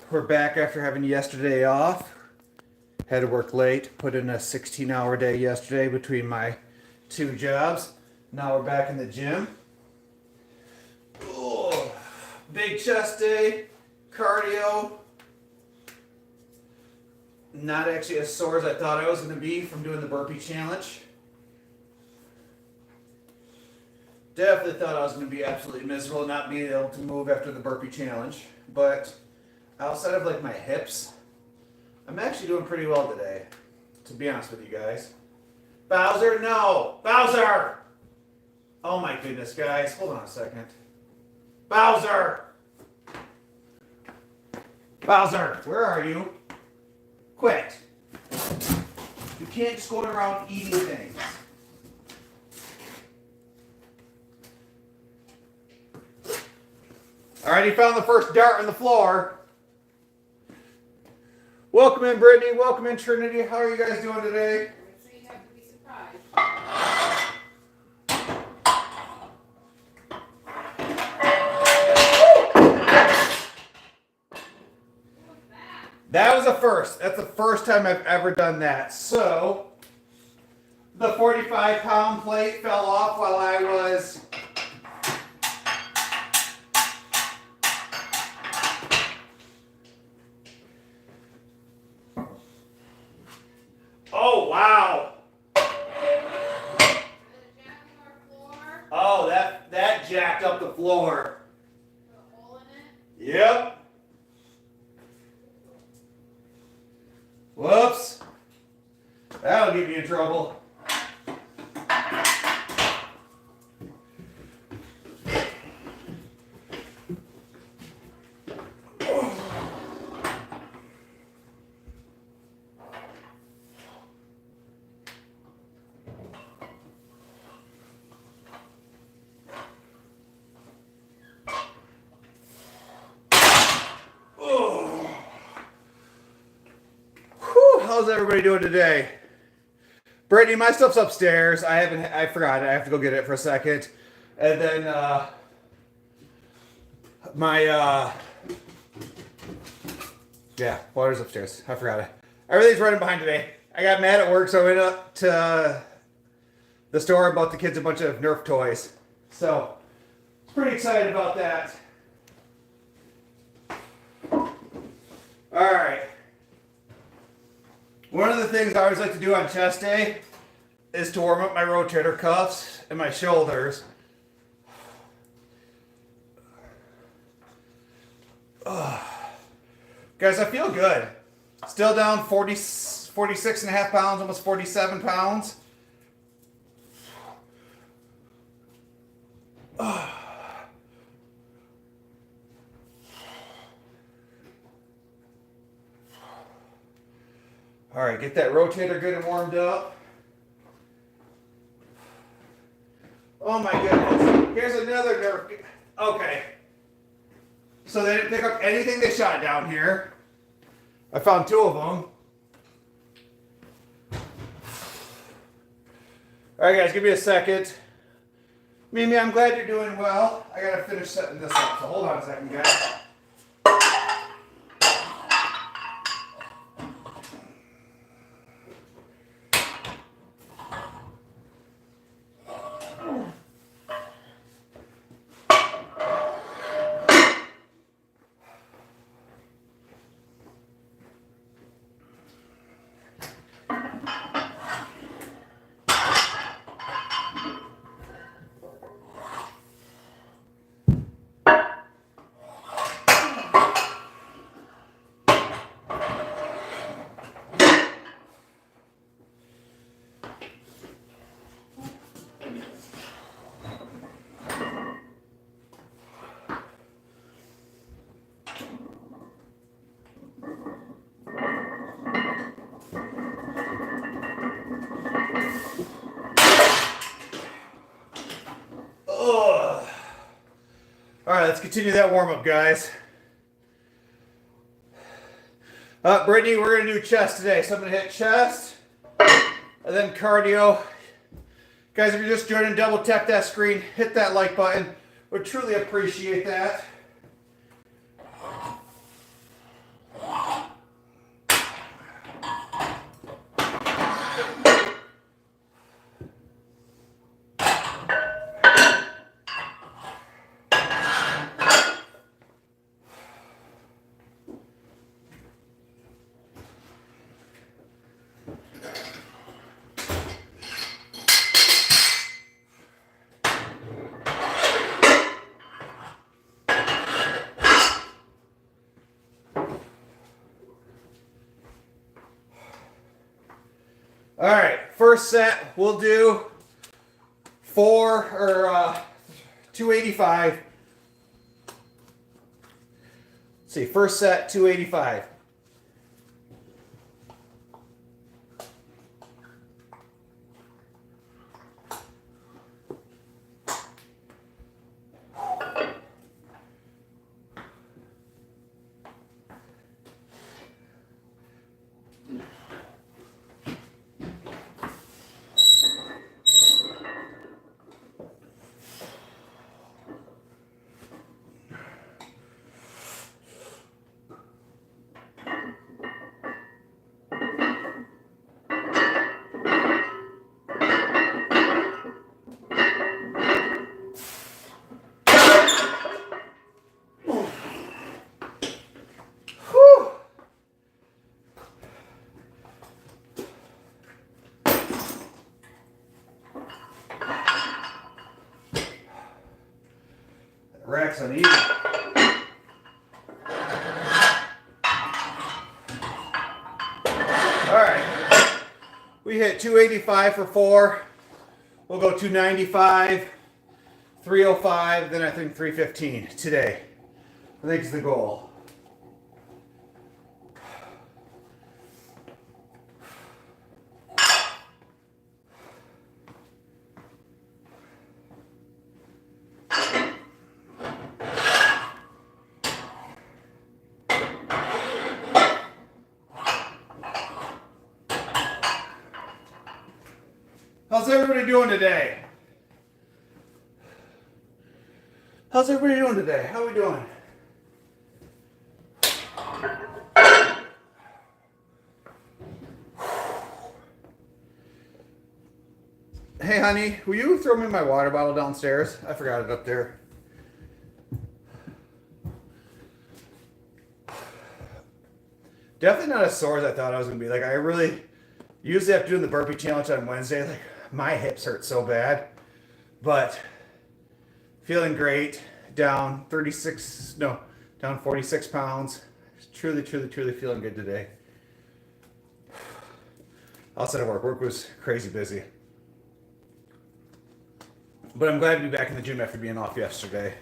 We're back after having yesterday off. Had to work late, put in a 16-hour day yesterday between my two jobs. Now we're back in the gym. Oh, big chest day, cardio. Not actually as sore as I thought I was going to be from doing the burpee challenge. Definitely thought I was going to be absolutely miserable not being able to move after the burpee challenge. But outside of like my hips, I'm actually doing pretty well today, to be honest with you guys. Bowser, no! Bowser! Oh my goodness, guys. Hold on a second. Bowser! Bowser, where are you? Quit. You can't just go around eating things. Alright, he found the first dart on the floor. Welcome in, Brittany. Welcome in, Trinity. How are you guys doing today? So you have to be surprised. That was a first. That's the first time I've ever done that. So, the 45-pound plate fell off while I was... Oh, wow. Oh, that jacked up the floor. Put a hole in it. Yep. Whoops. That'll get me in trouble. How's everybody doing today? Brittany, my stuff's upstairs. I forgot. I have to go get it for a second. And then water's upstairs. I forgot it. Everything's running behind today. I got mad at work, so I went up to the store and bought the kids a bunch of Nerf toys. So, pretty excited about that. Alright. One of the things I always like to do on chest day is to warm up my rotator cuffs and my shoulders. Guys, I feel good. Still down 46 and a half pounds, almost 47 pounds. All right, get that rotator good and warmed up. Oh my goodness. Here's another Nerf. Okay. So they didn't pick up anything they shot down here. I found two of them. All right, guys, give me a second. Mimi, I'm glad you're doing well. I gotta finish setting this up, so hold on a second, guys. Alright, let's continue that warm-up, guys. Brittany, we're going to do chest today. So I'm going to hit chest, and then cardio. Guys, if you're just joining, double tap that screen, hit that like button. Would truly appreciate that. All right, first set we'll do 285. Let's see, first set 285. Rack's uneven. Alright. We hit 285 for 4. We'll go 295, 305, then I think 315 today. I think is the goal. How's everybody doing today? How's everybody doing today? How are we doing? Hey honey, will you throw me my water bottle downstairs? I forgot it up there. Definitely not as sore as I thought I was going to be. Like, I really, usually after doing the burpee challenge on Wednesday, like, my hips hurt so bad. But feeling great. Down 46 pounds. Truly feeling good today. Outside of work. Work was crazy busy. But I'm glad to be back in the gym after being off yesterday.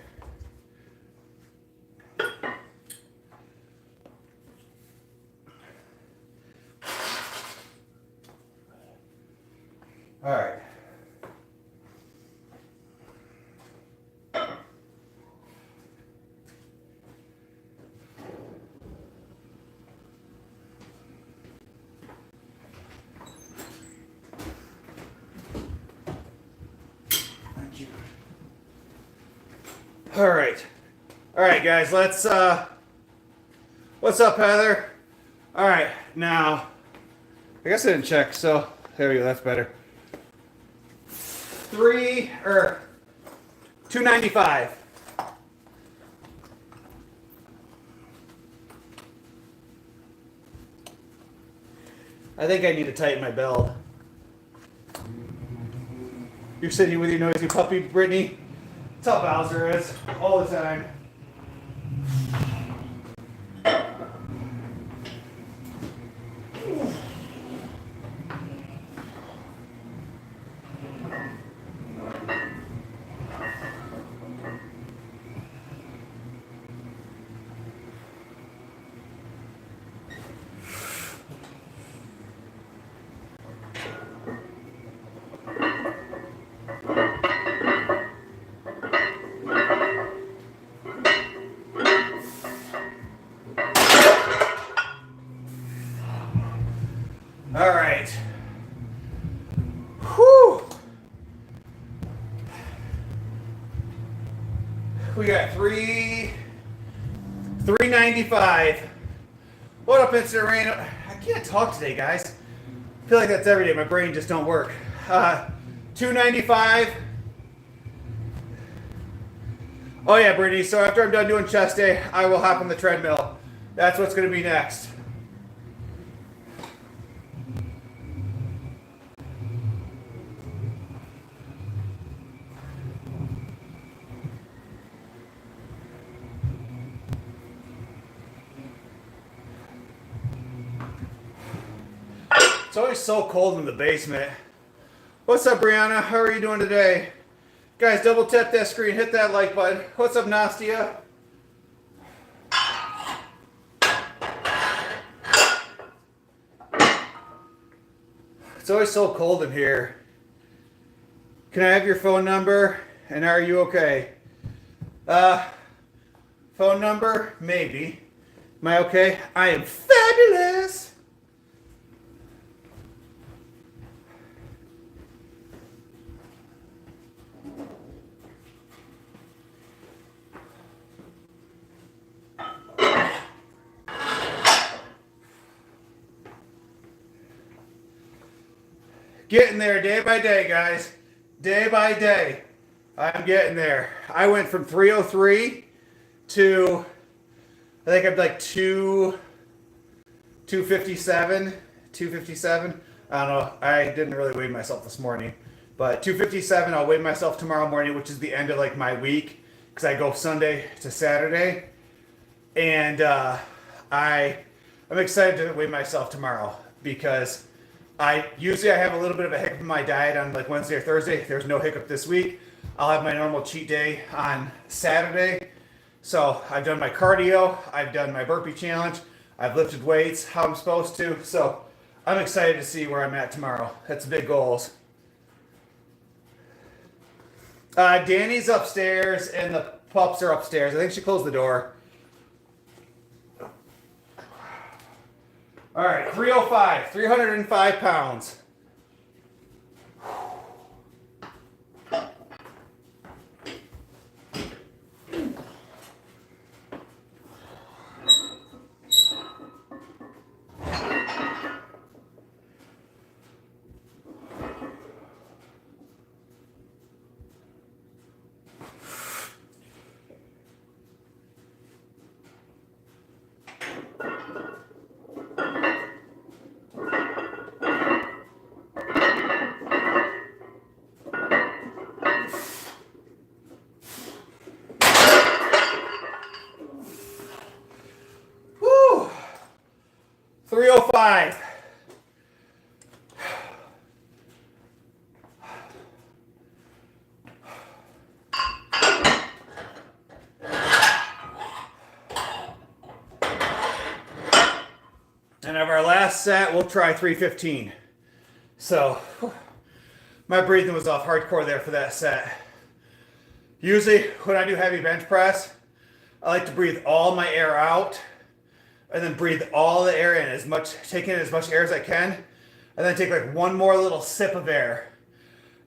All right. Thank you. All right. All right, guys, let's what's up, Heather? All right, now I guess I didn't check, so there we go, that's better. 295. I think I need to tighten my belt. You're sitting with your noisy puppy, Brittany. That's how Bowser is, all the time. All right. Whew. We got 395. What up, Instant Rain? I can't talk today, guys. I feel like that's every day. My brain just don't work. 295. Oh yeah, Brittany. So after I'm done doing chest day, I will hop on the treadmill. That's what's going to be next. It's always so cold in the basement. What's up, Brianna? How are you doing today? Guys, double tap that screen, hit that like button. What's up, Nastia? It's always so cold in here. Can I have your phone number? And are you okay? Phone number? Maybe. Am I okay? I am fabulous! Getting there day by day, guys. Day by day. I'm getting there. I went from 303 to, I think I'm like 257. 257. I don't know. I didn't really weigh myself this morning. But 257, I'll weigh myself tomorrow morning, which is the end of like my week. Because I go Sunday to Saturday. And I'm excited to weigh myself tomorrow. Because I have a little bit of a hiccup in my diet on like Wednesday or Thursday. There's no hiccup this week. I'll have my normal cheat day on Saturday. So I've done my cardio. I've done my burpee challenge. I've lifted weights how I'm supposed to. So I'm excited to see where I'm at tomorrow. That's big goals. Danny's upstairs and the pups are upstairs. I think she closed the door. All right, 305, 305 pounds. Woo! 305. And of our last set, we'll try 315. So, my breathing was off hardcore there for that set. Usually, when I do heavy bench press, I like to breathe all my air out, and then breathe all the air in, take in as much air as I can, and then take like one more little sip of air.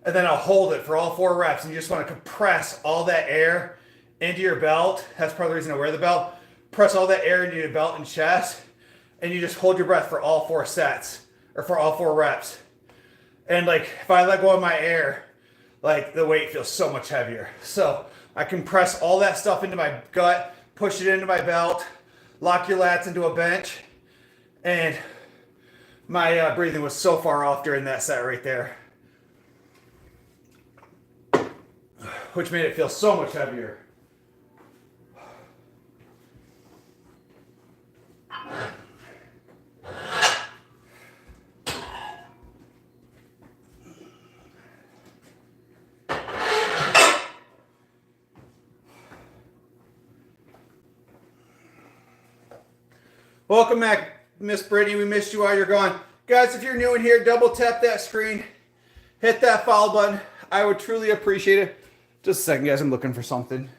And then I'll hold it for all 4 reps, and you just want to compress all that air into your belt. That's part of the reason I wear the belt. Press all that air into your belt and chest, and you just hold your breath for all 4 sets, or for all 4 reps. And like, if I let go of my air, like the weight feels so much heavier. So I compress all that stuff into my gut, push it into my belt, lock your lats into a bench, and my breathing was so far off during that set right there, which made it feel so much heavier. Welcome back, Miss Brittany. We missed you while you're gone. Guys, if you're new in here, double tap that screen. Hit that follow button. I would truly appreciate it. Just a second, guys. I'm looking for something.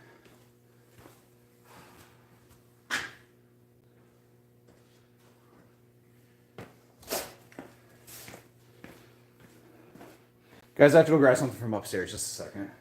Guys, I have to go grab something from upstairs. Just a second.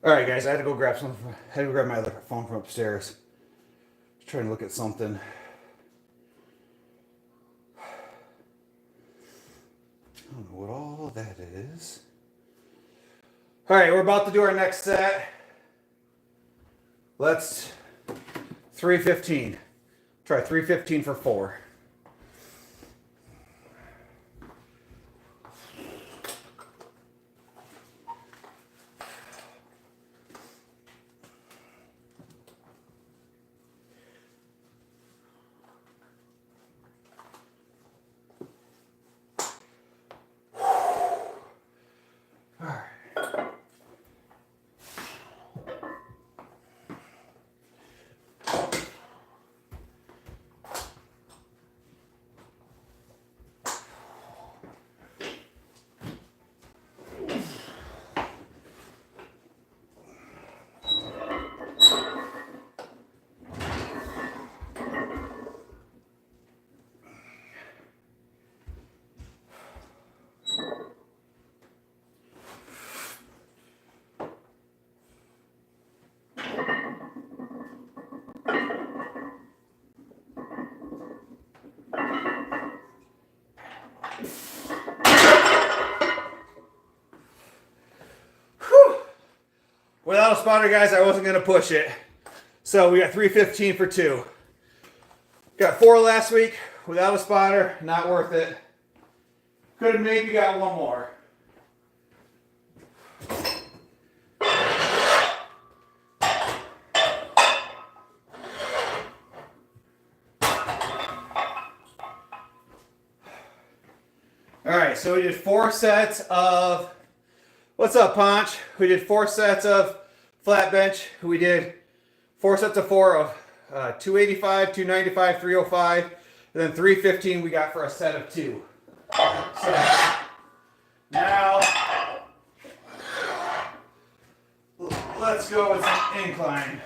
All right, guys, I had to go grab my other phone from upstairs. Just trying to look at something. I don't know what all that is. All right, we're about to do our next set. Let's 315. Try 315 for 4. Without a spotter, guys, I wasn't going to push it. So we got 315 for 2. Got 4 last week. Without a spotter, not worth it. Could have maybe got one more. Alright, so we did 4 sets of... What's up, Ponch? We did 4 sets of flat bench. We did 4 sets of 4 of 285, 295, 305, and then 315 we got for a set of 2. So now let's go with some incline.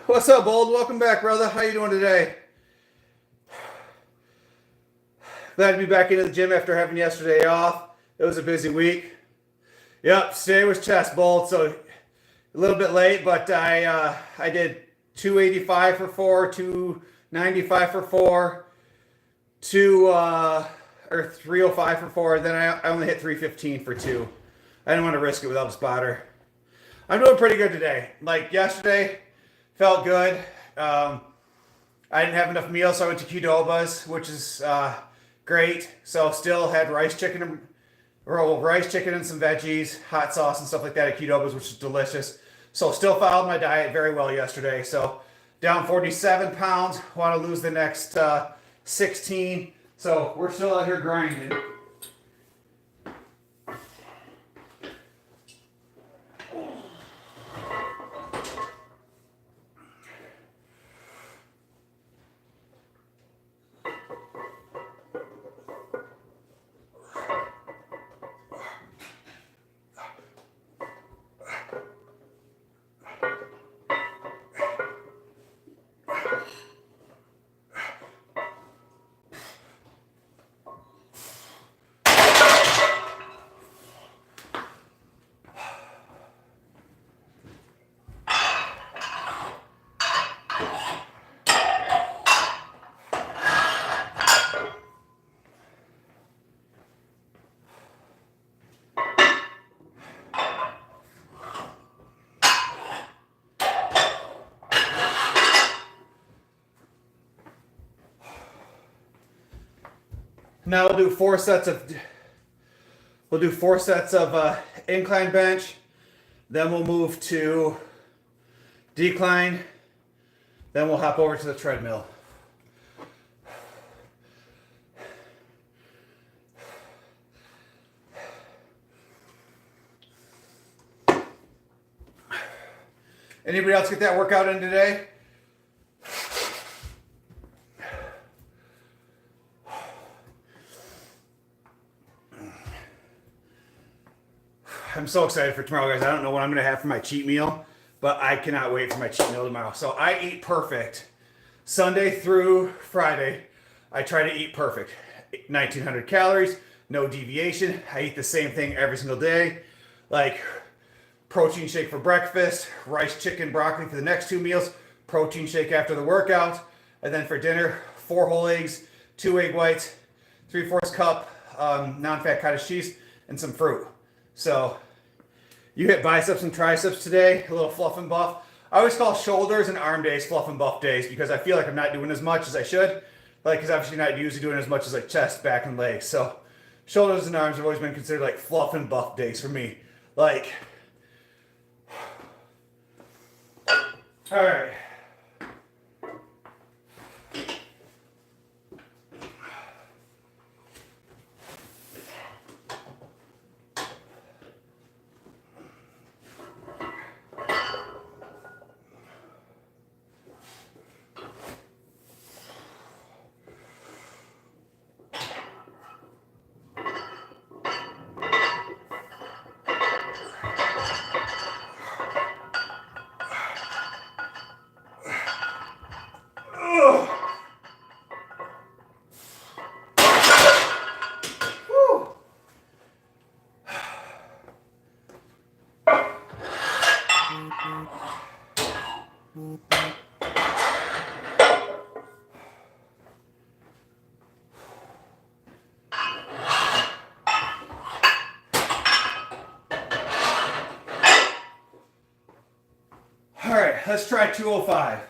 What's up, Bold? Welcome back, brother. How you doing today? Glad to be back into the gym after having yesterday off. It was a busy week. Yep, today was chest, Bold, so a little bit late, but I did 285 for 4, 295 for 4, 305 for 4. Then I only hit 315 for 2. I didn't want to risk it without a spotter. I'm doing pretty good today. Like yesterday, felt good. I didn't have enough meals, so I went to Qdoba's, which is great. So still had rice chicken and some veggies, hot sauce and stuff like that at Qdoba's, which is delicious. So still followed my diet very well yesterday. So down 47 pounds. Want to lose the next 16. So we're still out here grinding. Now we'll do 4 sets of incline bench. Then we'll move to decline, then we'll hop over to the treadmill. Anybody else get that workout in today? I'm so excited for tomorrow, guys. I don't know what I'm going to have for my cheat meal, but I cannot wait for my cheat meal tomorrow. So I eat perfect. Sunday through Friday, I try to eat perfect. 1,900 calories, no deviation. I eat the same thing every single day. Like protein shake for breakfast, rice, chicken, broccoli for the next 2 meals, protein shake after the workout, and then for dinner, 4 whole eggs, 2 egg whites, 3/4 cup non-fat cottage cheese, and some fruit. So you hit biceps and triceps today, a little fluff and buff. I always call shoulders and arm days fluff and buff days because I feel like I'm not doing as much as I should. Like, because obviously not usually doing as much as like chest, back, and legs. So shoulders and arms have always been considered like fluff and buff days for me. Like, all right. All right, let's try 205.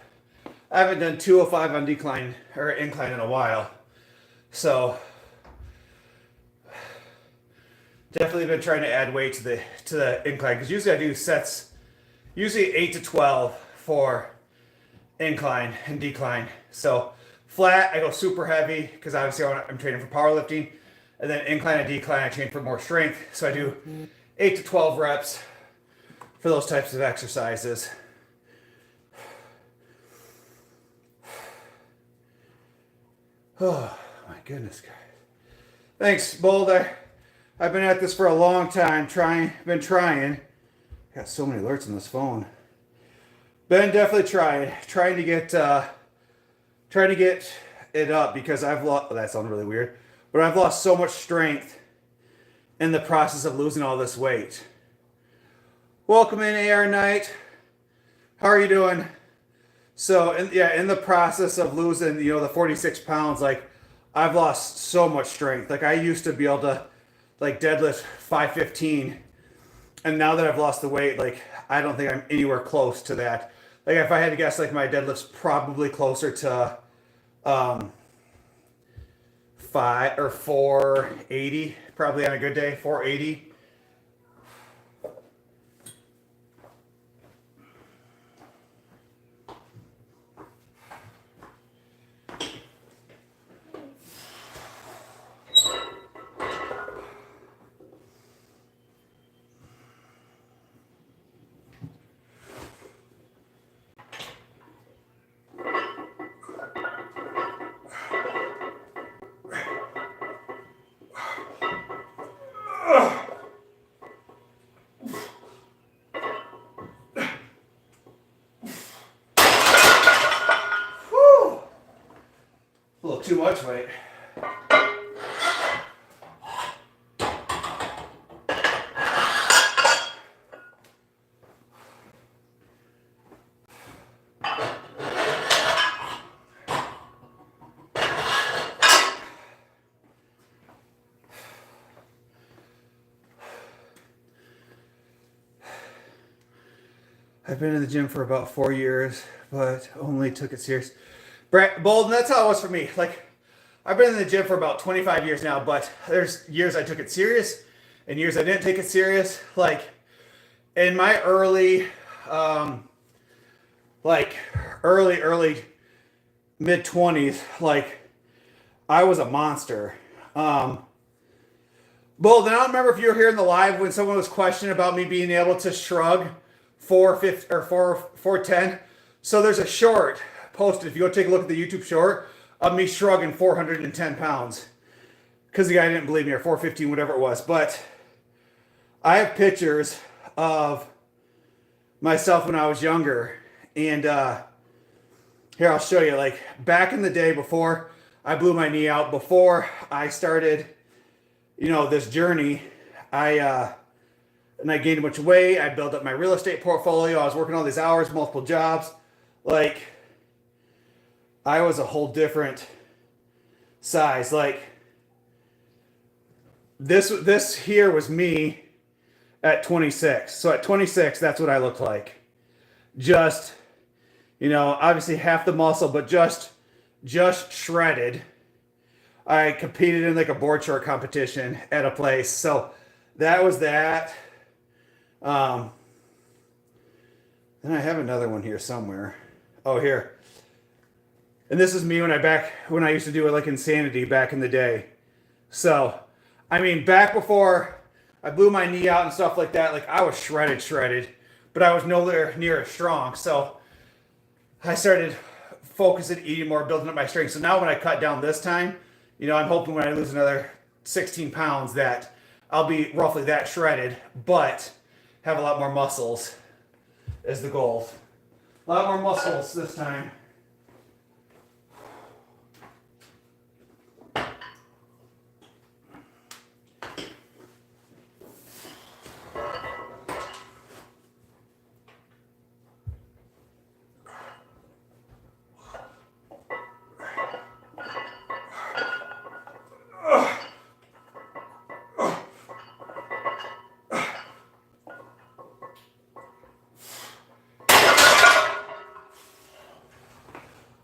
I haven't done 205 on decline or incline in a while. So definitely been trying to add weight to the incline because usually I do sets, usually 8 to 12 for incline and decline. So flat, I go super heavy because obviously I'm training for powerlifting, and then incline and decline, I train for more strength. So I do 8 to 12 reps for those types of exercises. Oh my goodness, guys. Thanks, Boulder. I've been at this for a long time, been trying. Got so many alerts on this phone. Been definitely trying to get it up because I've lost, that sounded really weird, but I've lost so much strength in the process of losing all this weight. Welcome in, AR Knight. How are you doing? So, in the process of losing, the 46 pounds, like, I've lost so much strength. Like, I used to be able to, like, deadlift 515, and now that I've lost the weight, like, I don't think I'm anywhere close to that. Like, if I had to guess, like, my deadlift's probably closer to 480, probably on a good day, 480. A little too much weight. I've been in the gym for about 4 years, but only took it serious. Bolden, that's how it was for me. Like, I've been in the gym for about 25 years now, but there's years I took it serious and years I didn't take it serious. Like, in my early like early mid 20s, like I was a monster. Well, then I don't remember if you were here in the live when someone was questioning about me being able to shrug 450 or 410. So there's a short posted. If you go take a look at the YouTube short of me shrugging 410 pounds, because the guy didn't believe me, or 415, whatever it was. But I have pictures of myself when I was younger, and here I'll show you. Like back in the day, before I blew my knee out, before I started, this journey, I gained a bunch of weight. I built up my real estate portfolio. I was working all these hours, multiple jobs. Like I was a whole different size. Like this here was me at 26. So at 26, that's what I looked like. Just, obviously half the muscle, but just shredded. I competed in like a board short competition at a place. So that was that. Then I have another one here somewhere. Oh, here. And this is me when I used to do it like Insanity back in the day. So, back before I blew my knee out and stuff like that, like I was shredded, but I was nowhere near as strong. So I started focusing, eating more, building up my strength. So now when I cut down this time, I'm hoping when I lose another 16 pounds that I'll be roughly that shredded, but have a lot more muscles is the goal. A lot more muscles this time.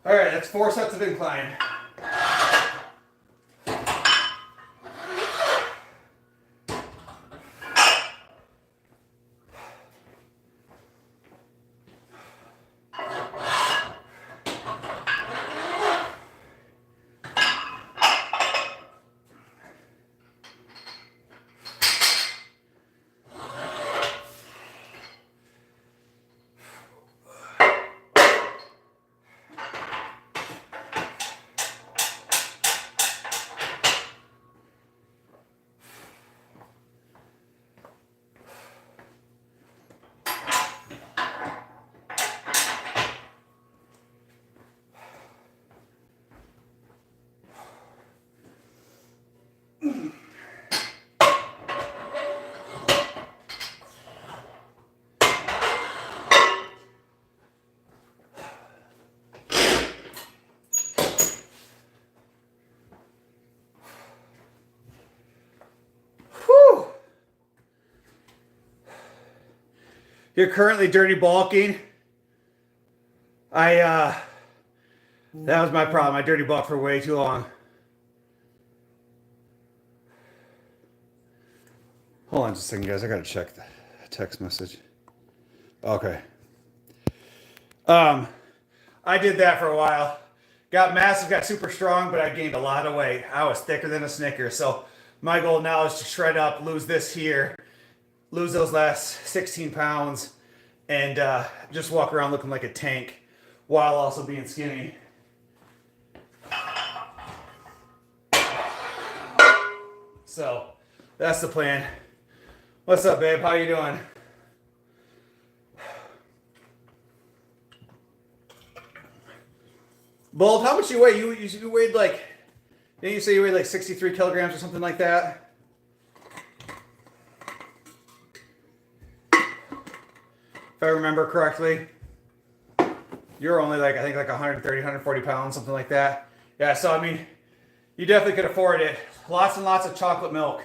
All right, that's 4 sets of incline. You're currently dirty bulking. That was my problem. I dirty bulked for way too long. Hold on just a second, guys. I gotta check the text message. Okay. I did that for a while. Got massive, got super strong, but I gained a lot of weight. I was thicker than a Snicker. So my goal now is to shred up, lose this here, lose those last 16 pounds, and just walk around looking like a tank while also being skinny. So that's the plan. What's up, babe? How you doing? Bold, how much you weigh? You weighed like, didn't you say you weighed like 63 kilograms or something like that? If I remember correctly. You're only like, I think like 130, 140 pounds, something like that. Yeah, so I mean, you definitely could afford it. Lots and lots of chocolate milk.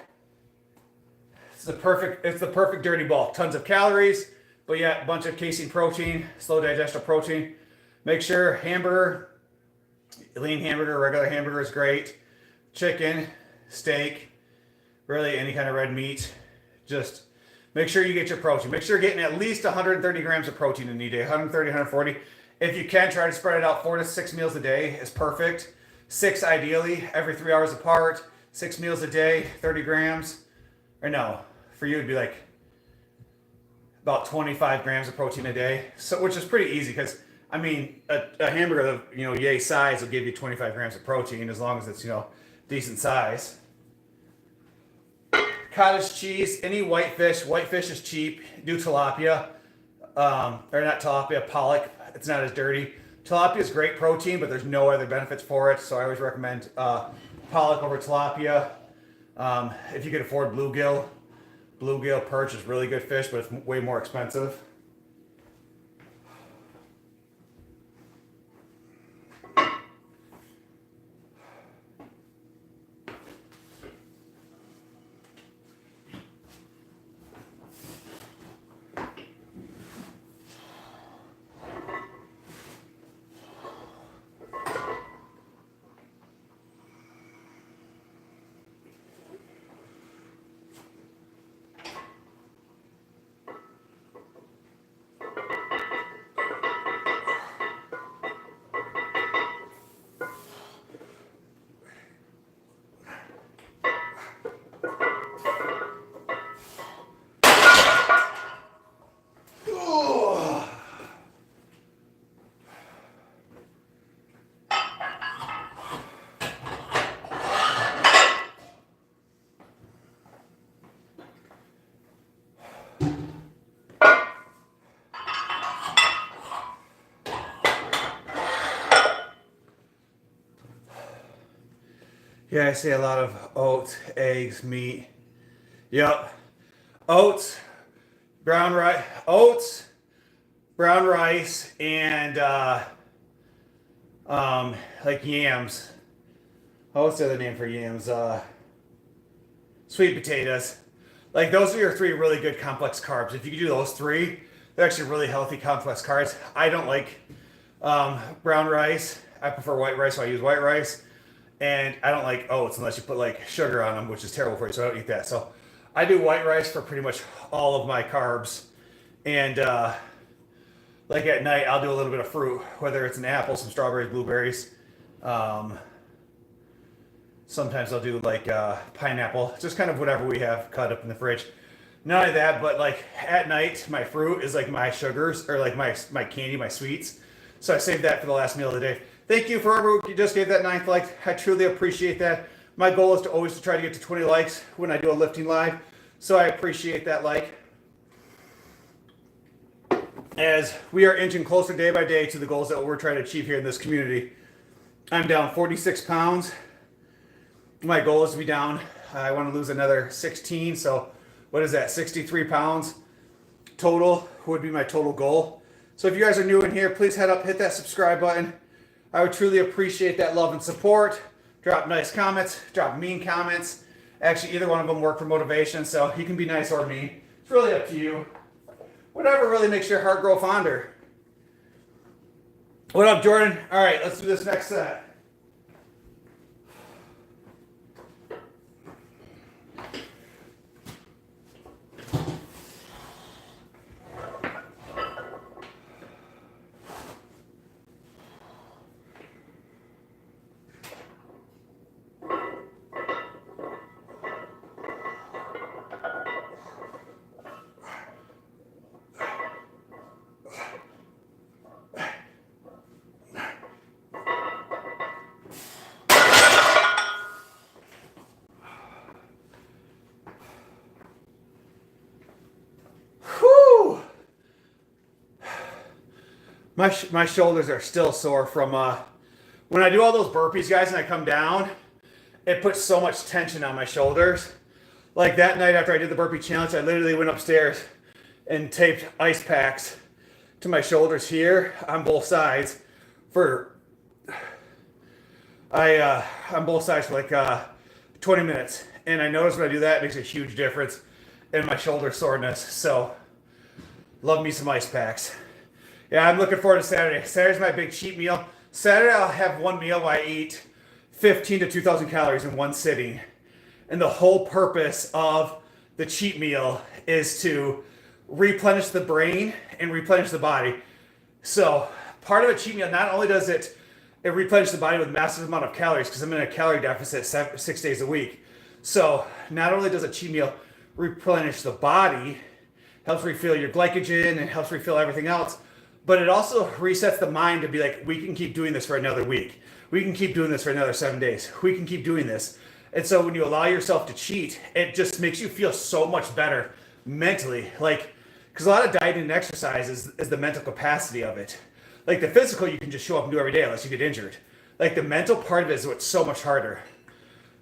It's the perfect dirty bulk. Tons of calories, but yeah, a bunch of casein protein, slow digestible protein. Make sure hamburger, lean hamburger, regular hamburger is great. Chicken, steak, really any kind of red meat. Just make sure you get your protein. Make sure you're getting at least 130 grams of protein in a day, 130, 140. If you can, try to spread it out 4 to 6 meals a day is perfect. 6 ideally, every 3 hours apart. 6 meals a day, 30 grams. Or no, for you it'd be like about 25 grams of protein a day. So, which is pretty easy because, I mean, a hamburger of, yay size will give you 25 grams of protein as long as it's, decent size. Cottage cheese, any whitefish. Whitefish is cheap. Do tilapia. Or not tilapia, pollock. It's not as dirty. Tilapia is great protein, but there's no other benefits for it. So I always recommend pollock over tilapia. If you could afford bluegill. Bluegill perch is really good fish, but it's way more expensive. Yeah, I see a lot of oats, eggs, meat. Yep. Oats, brown rice, and like yams. What's the other name for yams? Sweet potatoes. Like those are your 3 really good complex carbs. If you do those 3, they're actually really healthy complex carbs. I don't like brown rice. I prefer white rice, so I use white rice. And I don't like oats unless you put like sugar on them, which is terrible for you, so I don't eat that. So I do white rice for pretty much all of my carbs. And like at night, I'll do a little bit of fruit, whether it's an apple, some strawberries, blueberries. Sometimes I'll do like pineapple, just kind of whatever we have cut up in the fridge. Not only that, but like at night, my fruit is like my sugars or like my candy, my sweets. So I save that for the last meal of the day. Thank you for everyone who just gave that 9th like. I truly appreciate that. My goal is to always try to get to 20 likes when I do a lifting live. So I appreciate that like. As we are inching closer day by day to the goals that we're trying to achieve here in this community. I'm down 46 pounds. My goal is to be down. I want to lose another 16. So what is that? 63 pounds total would be my total goal. So if you guys are new in here, please head up, hit that subscribe button. I would truly appreciate that love and support. Drop nice comments, drop mean comments. Actually, either one of them work for motivation, so you can be nice or mean. It's really up to you. Whatever really makes your heart grow fonder. What up, Jordan? All right, let's do this next set. My shoulders are still sore from when I do all those burpees, guys, and I come down, it puts so much tension on my shoulders. Like that night after I did the burpee challenge, I literally went upstairs and taped ice packs to my shoulders here on both sides for on both sides for like 20 minutes. And I noticed when I do that, it makes a huge difference in my shoulder soreness. So love me some ice packs. Yeah, I'm looking forward to Saturday. Saturday's my big cheat meal. Saturday I'll have one meal where I eat 15 to 2,000 calories in one sitting. And the whole purpose of the cheat meal is to replenish the brain and replenish the body. So part of a cheat meal, not only does it replenish the body with massive amount of calories, because I'm in a calorie deficit 6 days a week. So not only does a cheat meal replenish the body, helps refill your glycogen and helps refill everything else, but it also resets the mind to be like, we can keep doing this for another week. We can keep doing this for another 7 days. We can keep doing this. And so when you allow yourself to cheat, it just makes you feel so much better mentally. Like, because a lot of dieting and exercise is the mental capacity of it. Like the physical, you can just show up and do every day unless you get injured. Like the mental part of it is what's so much harder.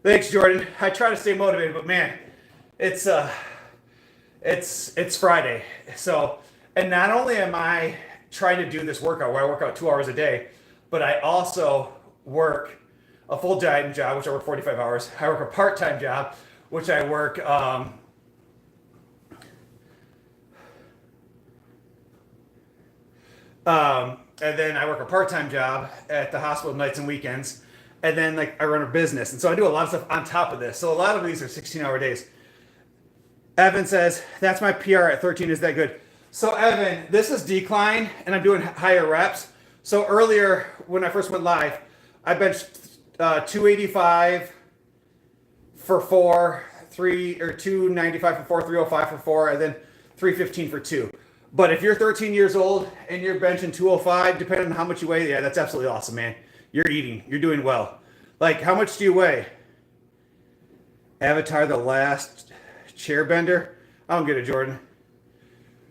Thanks, Jordan. I try to stay motivated, but man, it's Friday. So, and not only am I trying to do this workout where I work out 2 hours a day, but I also work a full dieting job, which I work 45 hours. I work a part-time job, which I work and then I work a part-time job at the hospital nights and weekends. And then like I run a business. And so I do a lot of stuff on top of this. So a lot of these are 16-hour days. Evan says, that's my PR at 13. Is that good? So Evan, this is decline and I'm doing higher reps. So earlier when I first went live, I benched 285 for 4, 3 or 295 for 4, 305 for 4, and then 315 for 2. But if you're 13 years old and you're benching 205, depending on how much you weigh, yeah, that's absolutely awesome, man. You're eating. You're doing well. Like, how much do you weigh? Avatar the Last Chair Bender? I don't get it, Jordan.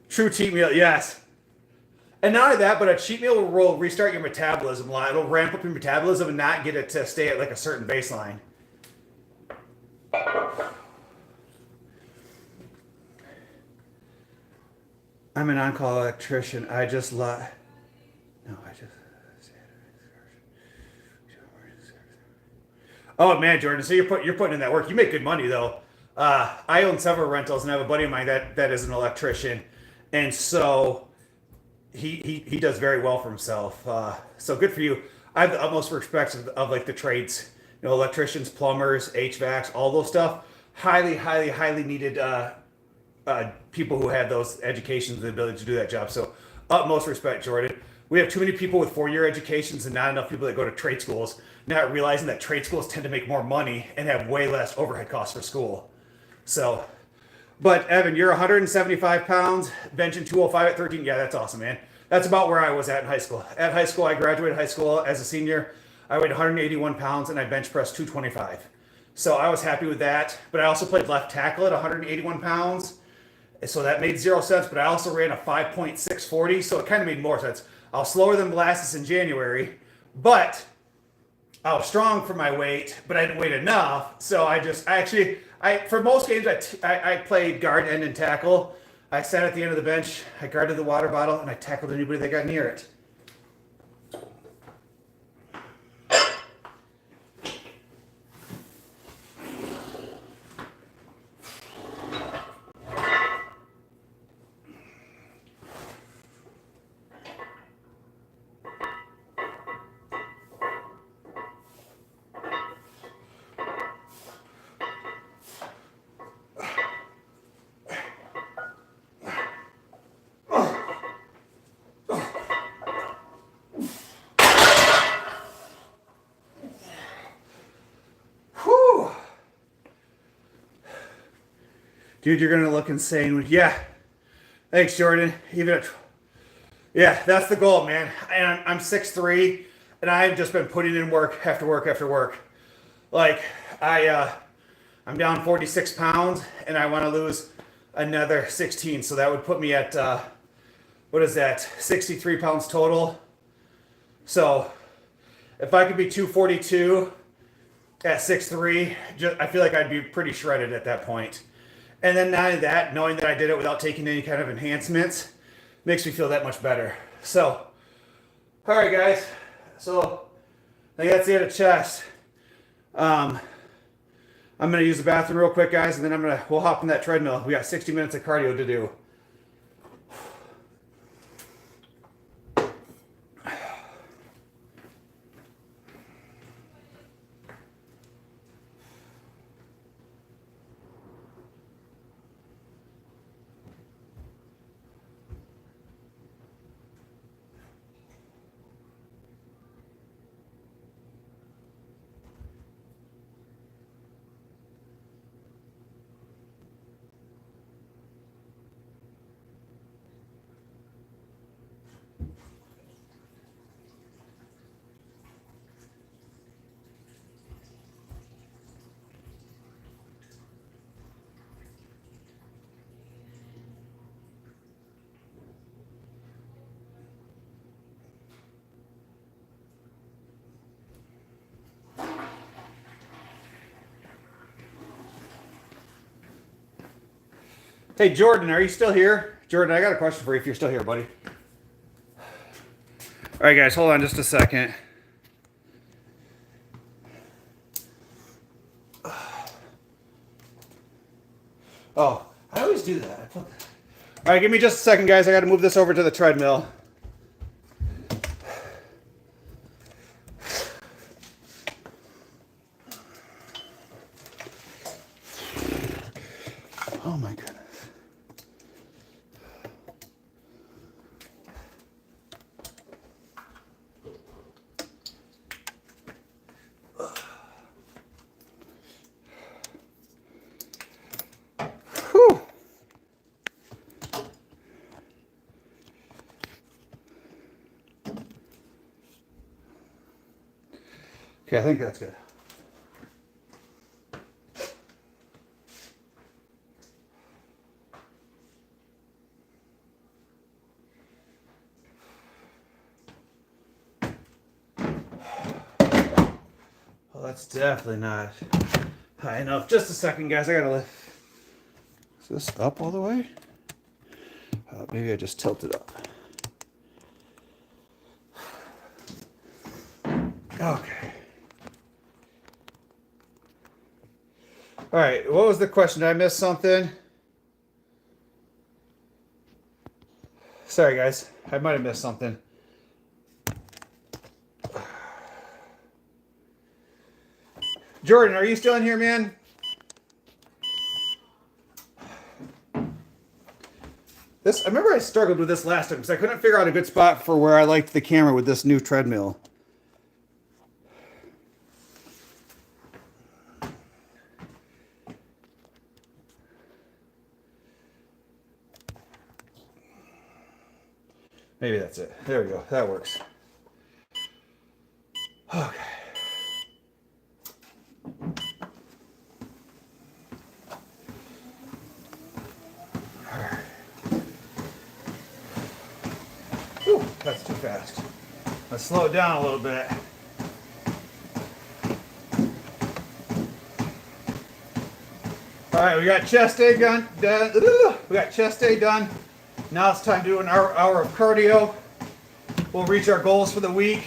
True cheat meal, yes. And not only that, but a cheat meal will restart your metabolism a lot. It'll ramp up your metabolism and not get it to stay at like a certain baseline. I'm an on-call electrician. I just lie. No, I just. Oh man, Jordan. So you're putting in that work. You make good money though. I own several rentals, and I have a buddy of mine that is an electrician, and so he does very well for himself. So good for you. I have the utmost respect of like the trades. You know, electricians, plumbers, HVACs, all those stuff. Highly needed people who have those educations and the ability to do that job. So utmost respect, Jordan. We have too many people with 4-year educations and not enough people that go to trade schools, not realizing that trade schools tend to make more money and have way less overhead costs for school. So, but Evan, you're 175 pounds, benching 205 at 13. Yeah, that's awesome, man. That's about where I was at in high school. At high school, I graduated high school as a senior. I weighed 181 pounds and I bench pressed 225. So I was happy with that. But I also played left tackle at 181 pounds. So that made 0 sense, but I also ran a 5.640, so it kind of made more sense. I was slower than molasses in January, but I was strong for my weight, but I didn't weigh enough. So I for most games, I played guard, end, and tackle. I sat at the end of the bench, I guarded the water bottle, and I tackled anybody that got near it. Dude, you're gonna look insane. Yeah. Thanks, Jordan. Yeah, that's the goal, man. And I'm 6'3", and I've just been putting in work after work after work. Like, I'm down 46 pounds, and I want to lose another 16. So that would put me at, what is that, 63 pounds total. So if I could be 242 at 6'3", I feel like I'd be pretty shredded at that point. And then not only that, knowing that I did it without taking any kind of enhancements makes me feel that much better. So, all right, guys. So, I think that's the end of chest. I'm going to use the bathroom real quick, guys, and then we'll hop on that treadmill. We got 60 minutes of cardio to do. Hey, Jordan, are you still here? Jordan, I got a question for you if you're still here, buddy. All right, guys, hold on just a second. Oh, I always do that. All right, give me just a second, guys. I got to move this over to the treadmill. Oh my goodness. Whew. Okay, I think that's good. Well, that's definitely not high enough. Just a second, guys. I gotta lift. Is this up all the way? Maybe I just tilt it up. Okay. All right. What was the question? Did I miss something? Sorry, guys. I might have missed something. Jordan, are you still in here, man? I remember I struggled with this last time because I couldn't figure out a good spot for where I liked the camera with this new treadmill. Maybe that's it. There we go. That works. Okay. Whew, that's too fast. Let's slow it down a little bit. All right, we got chest day done. We got chest day done. Now it's time to do an hour of cardio. We'll reach our goals for the week.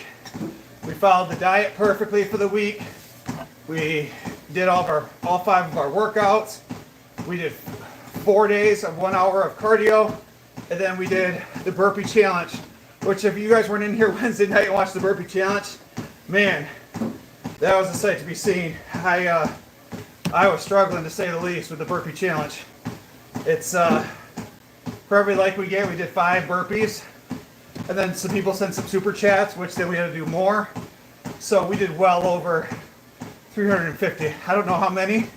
We followed the diet perfectly for the week. We did all 5 of our workouts. We did 4 days of 1 hour of cardio. And then we did the burpee challenge, which if you guys weren't in here Wednesday night and watched the burpee challenge, man, that was a sight to be seen. I was struggling to say the least with the burpee challenge. It's for every like we get, we did 5 burpees. And then some people sent some super chats, which then we had to do more. So we did well over 350. I don't know how many,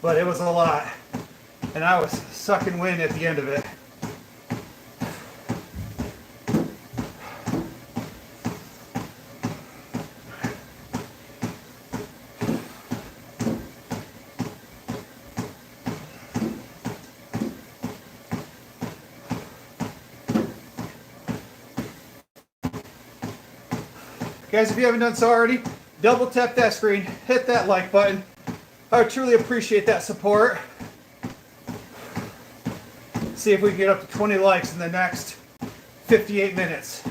but it was a lot. And I was sucking wind at the end of it. Guys, if you haven't done so already, double tap that screen, hit that like button. I would truly appreciate that support. See if we can get up to 20 likes in the next 58 minutes.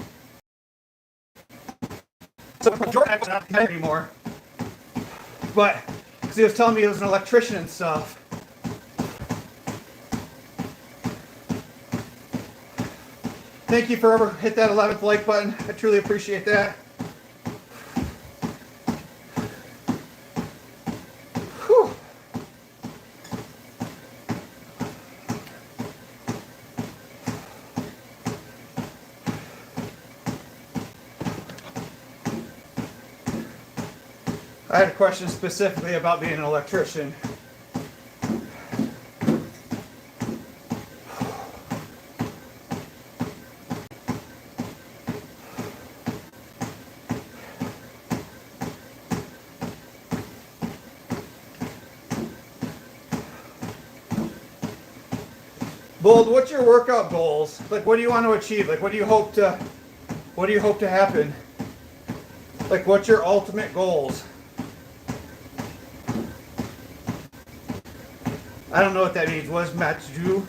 So Jordan was not here anymore, but because he was telling me he was an electrician and stuff. Thank you for ever hit that 11th like button. I truly appreciate that. I had a question specifically about being an electrician. Bold, what's your workout goals? Like, what do you want to achieve? Like, what do you hope to happen? Like, what's your ultimate goals? I don't know what that means. What is matju?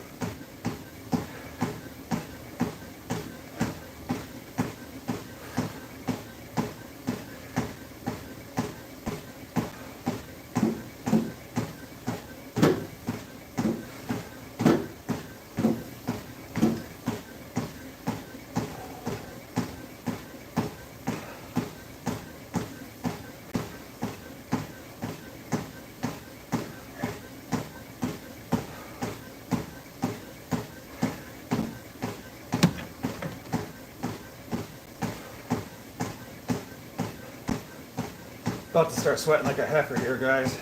About to start sweating like a heifer here, guys.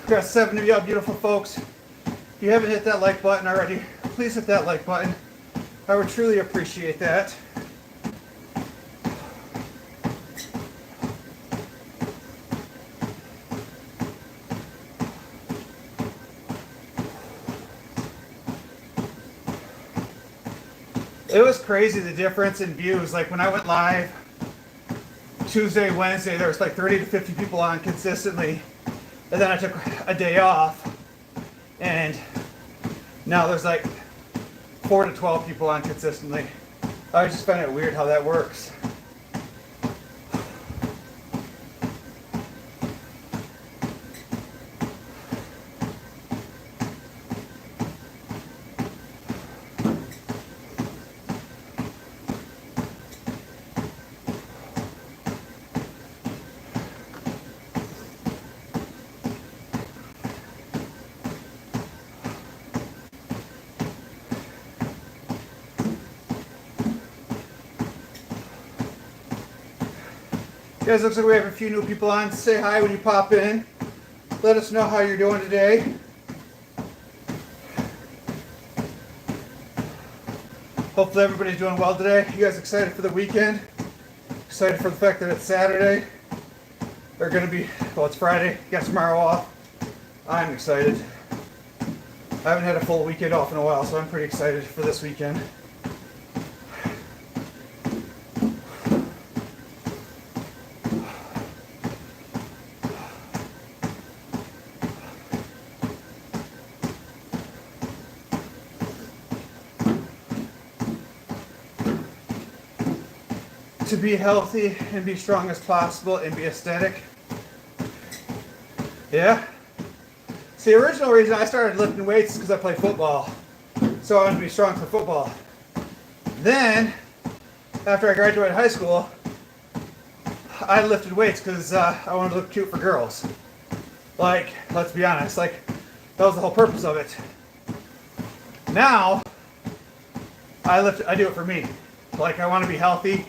Got 7 of y'all beautiful folks. If you haven't hit that like button already, please hit that like button. I would truly appreciate that. It was crazy the difference in views. Like when I went live Tuesday, Wednesday, there was like 30 to 50 people on consistently. And then I took a day off. And now there's like 4 to 12 people on consistently. I just find it weird how that works. Guys, looks like we have a few new people on. Say hi when you pop in. Let us know how you're doing today. Hopefully everybody's doing well today. You guys excited for the weekend? Excited for the fact that it's Saturday? They're gonna be, well, it's Friday. Got tomorrow off. I'm excited. I haven't had a full weekend off in a while, so I'm pretty excited for this weekend. To be healthy and be strong as possible and be aesthetic. Yeah. See, the original reason I started lifting weights is because I play football. So I wanted to be strong for football. Then, after I graduated high school, I lifted weights because I wanted to look cute for girls. Like, let's be honest, like, that was the whole purpose of it. Now, I do it for me. Like, I want to be healthy.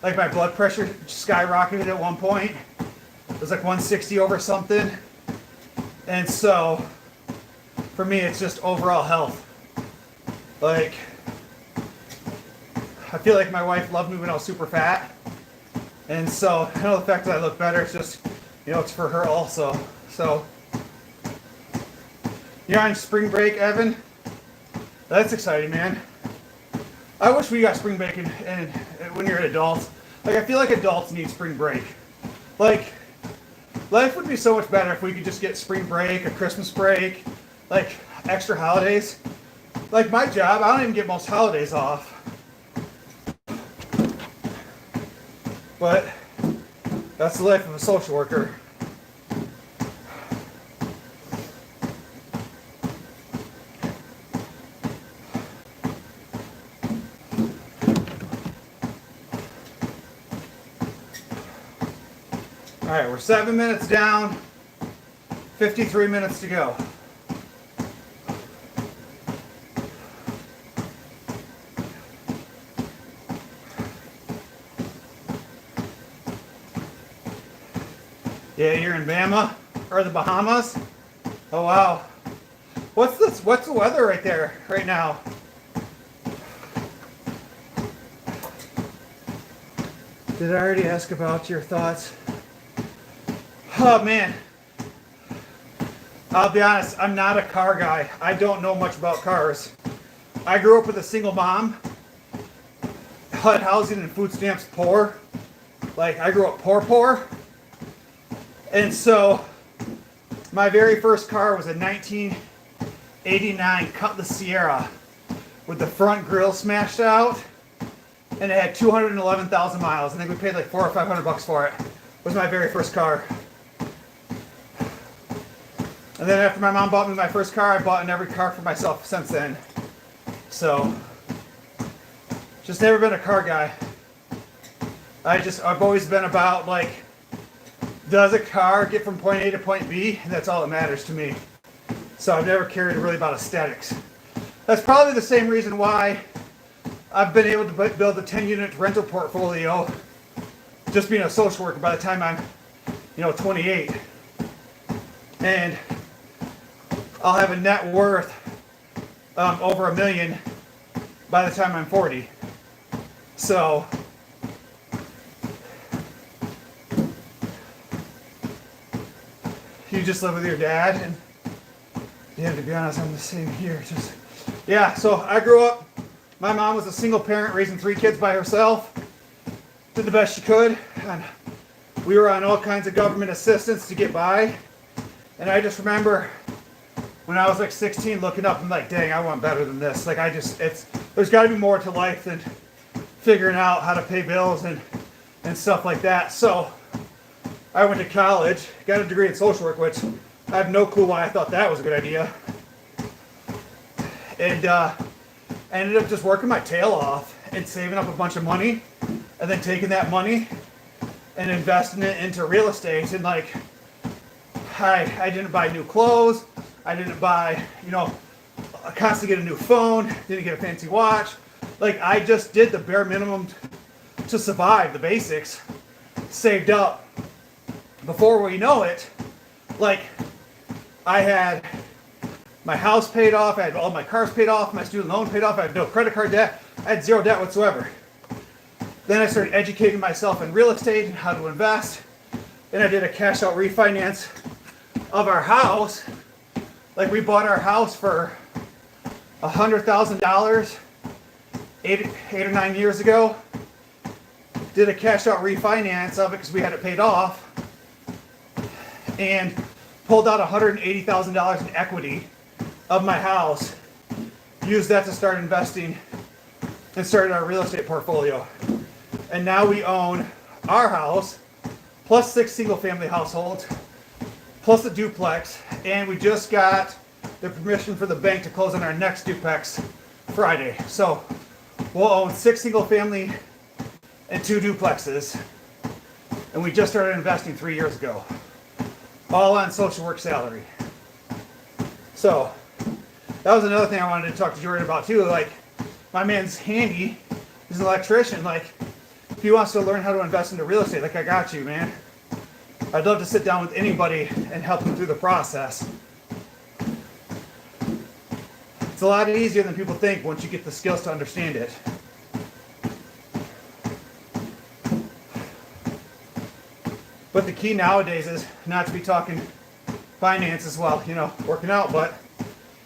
Like my blood pressure skyrocketed at one point. It was like 160 over something. And so, for me, it's just overall health. Like, I feel like my wife loved me when I was super fat. And so, I know the fact that I look better, it's just, you know, it's for her also. So, you're on spring break, Evan? That's exciting, man. I wish we got spring break and when you're an adult. Like, I feel like adults need spring break. Like, life would be so much better if we could just get spring break, a Christmas break, like, extra holidays. Like, my job, I don't even get most holidays off. But that's the life of a social worker. All right, we're 7 minutes down, 53 minutes to go. Yeah, you're in Bama or the Bahamas. Oh wow, what's this? What's the weather right there right now? Did I already ask about your thoughts? Oh man, I'll be honest, I'm not a car guy. I don't know much about cars. I grew up with a single mom, HUD housing and food stamps poor. Like, I grew up poor. And so, my very first car was a 1989 Cutlass Sierra with the front grille smashed out, and it had 211,000 miles. I think we paid like $400 or $500 for it. It was my very first car. And then after my mom bought me my first car, I bought every car for myself since then. So, just never been a car guy. I've always been about, like, does a car get from point A to point B? And that's all that matters to me. So I've never cared really about aesthetics. That's probably the same reason why I've been able to build a 10-unit rental portfolio just being a social worker by the time I'm, 28. And I'll have a net worth over $1 million by the time I'm 40. So you just live with your dad, and yeah, to be honest, I'm the same here. So I grew up, my mom was a single parent raising 3 kids by herself, did the best she could, and we were on all kinds of government assistance to get by. And I just remember when I was like 16 looking up and like, dang, I want better than this. Like there's gotta be more to life than figuring out how to pay bills and stuff like that. So I went to college, got a degree in social work, which I have no clue why I thought that was a good idea. And I ended up just working my tail off and saving up a bunch of money, and then taking that money and investing it into real estate. And like, I didn't buy new clothes. I didn't buy, constantly get a new phone, didn't get a fancy watch. Like, I just did the bare minimum to survive, the basics, saved up. Before we know it, like, I had my house paid off, I had all my cars paid off, my student loan paid off, I had no credit card debt, I had zero debt whatsoever. Then I started educating myself in real estate and how to invest. Then I did a cash out refinance of our house. Like, we bought our house for $100,000 eight or 9 years ago. Did a cash out refinance of it because we had it paid off, and pulled out $180,000 in equity of my house, used that to start investing, and started our real estate portfolio. And now we own our house, plus 6 single family households, plus a duplex, and we just got the permission for the bank to close on our next duplex Friday. So we'll own 6 single family and 2 duplexes, and we just started investing 3 years ago, all on social work salary. So that was another thing I wanted to talk to Jordan about too. Like, my man's handy, he's an electrician. Like, if he wants to learn how to invest into real estate, like, I got you, man. I'd love to sit down with anybody and help them through the process. It's a lot easier than people think once you get the skills to understand it. But the key nowadays is not to be talking finances while, working out, but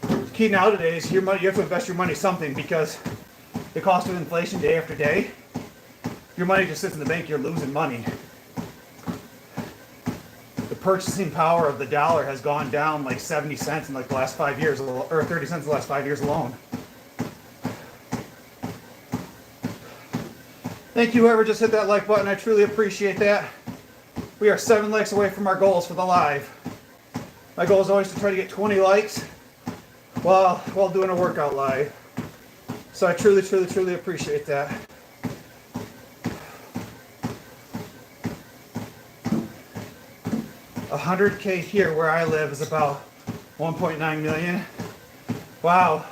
the key nowadays, your money, you have to invest your money something, because the cost of inflation day after day, your money just sits in the bank, you're losing money. The purchasing power of the dollar has gone down like 70 cents in like the last 5 years, or 30 cents in the last 5 years alone. Thank you, whoever just hit that like button. I truly appreciate that. We are 7 likes away from our goals for the live. My goal is always to try to get 20 likes while doing a workout live. So I truly, truly, truly appreciate that. $100K here where I live is about 1.9 million. Wow.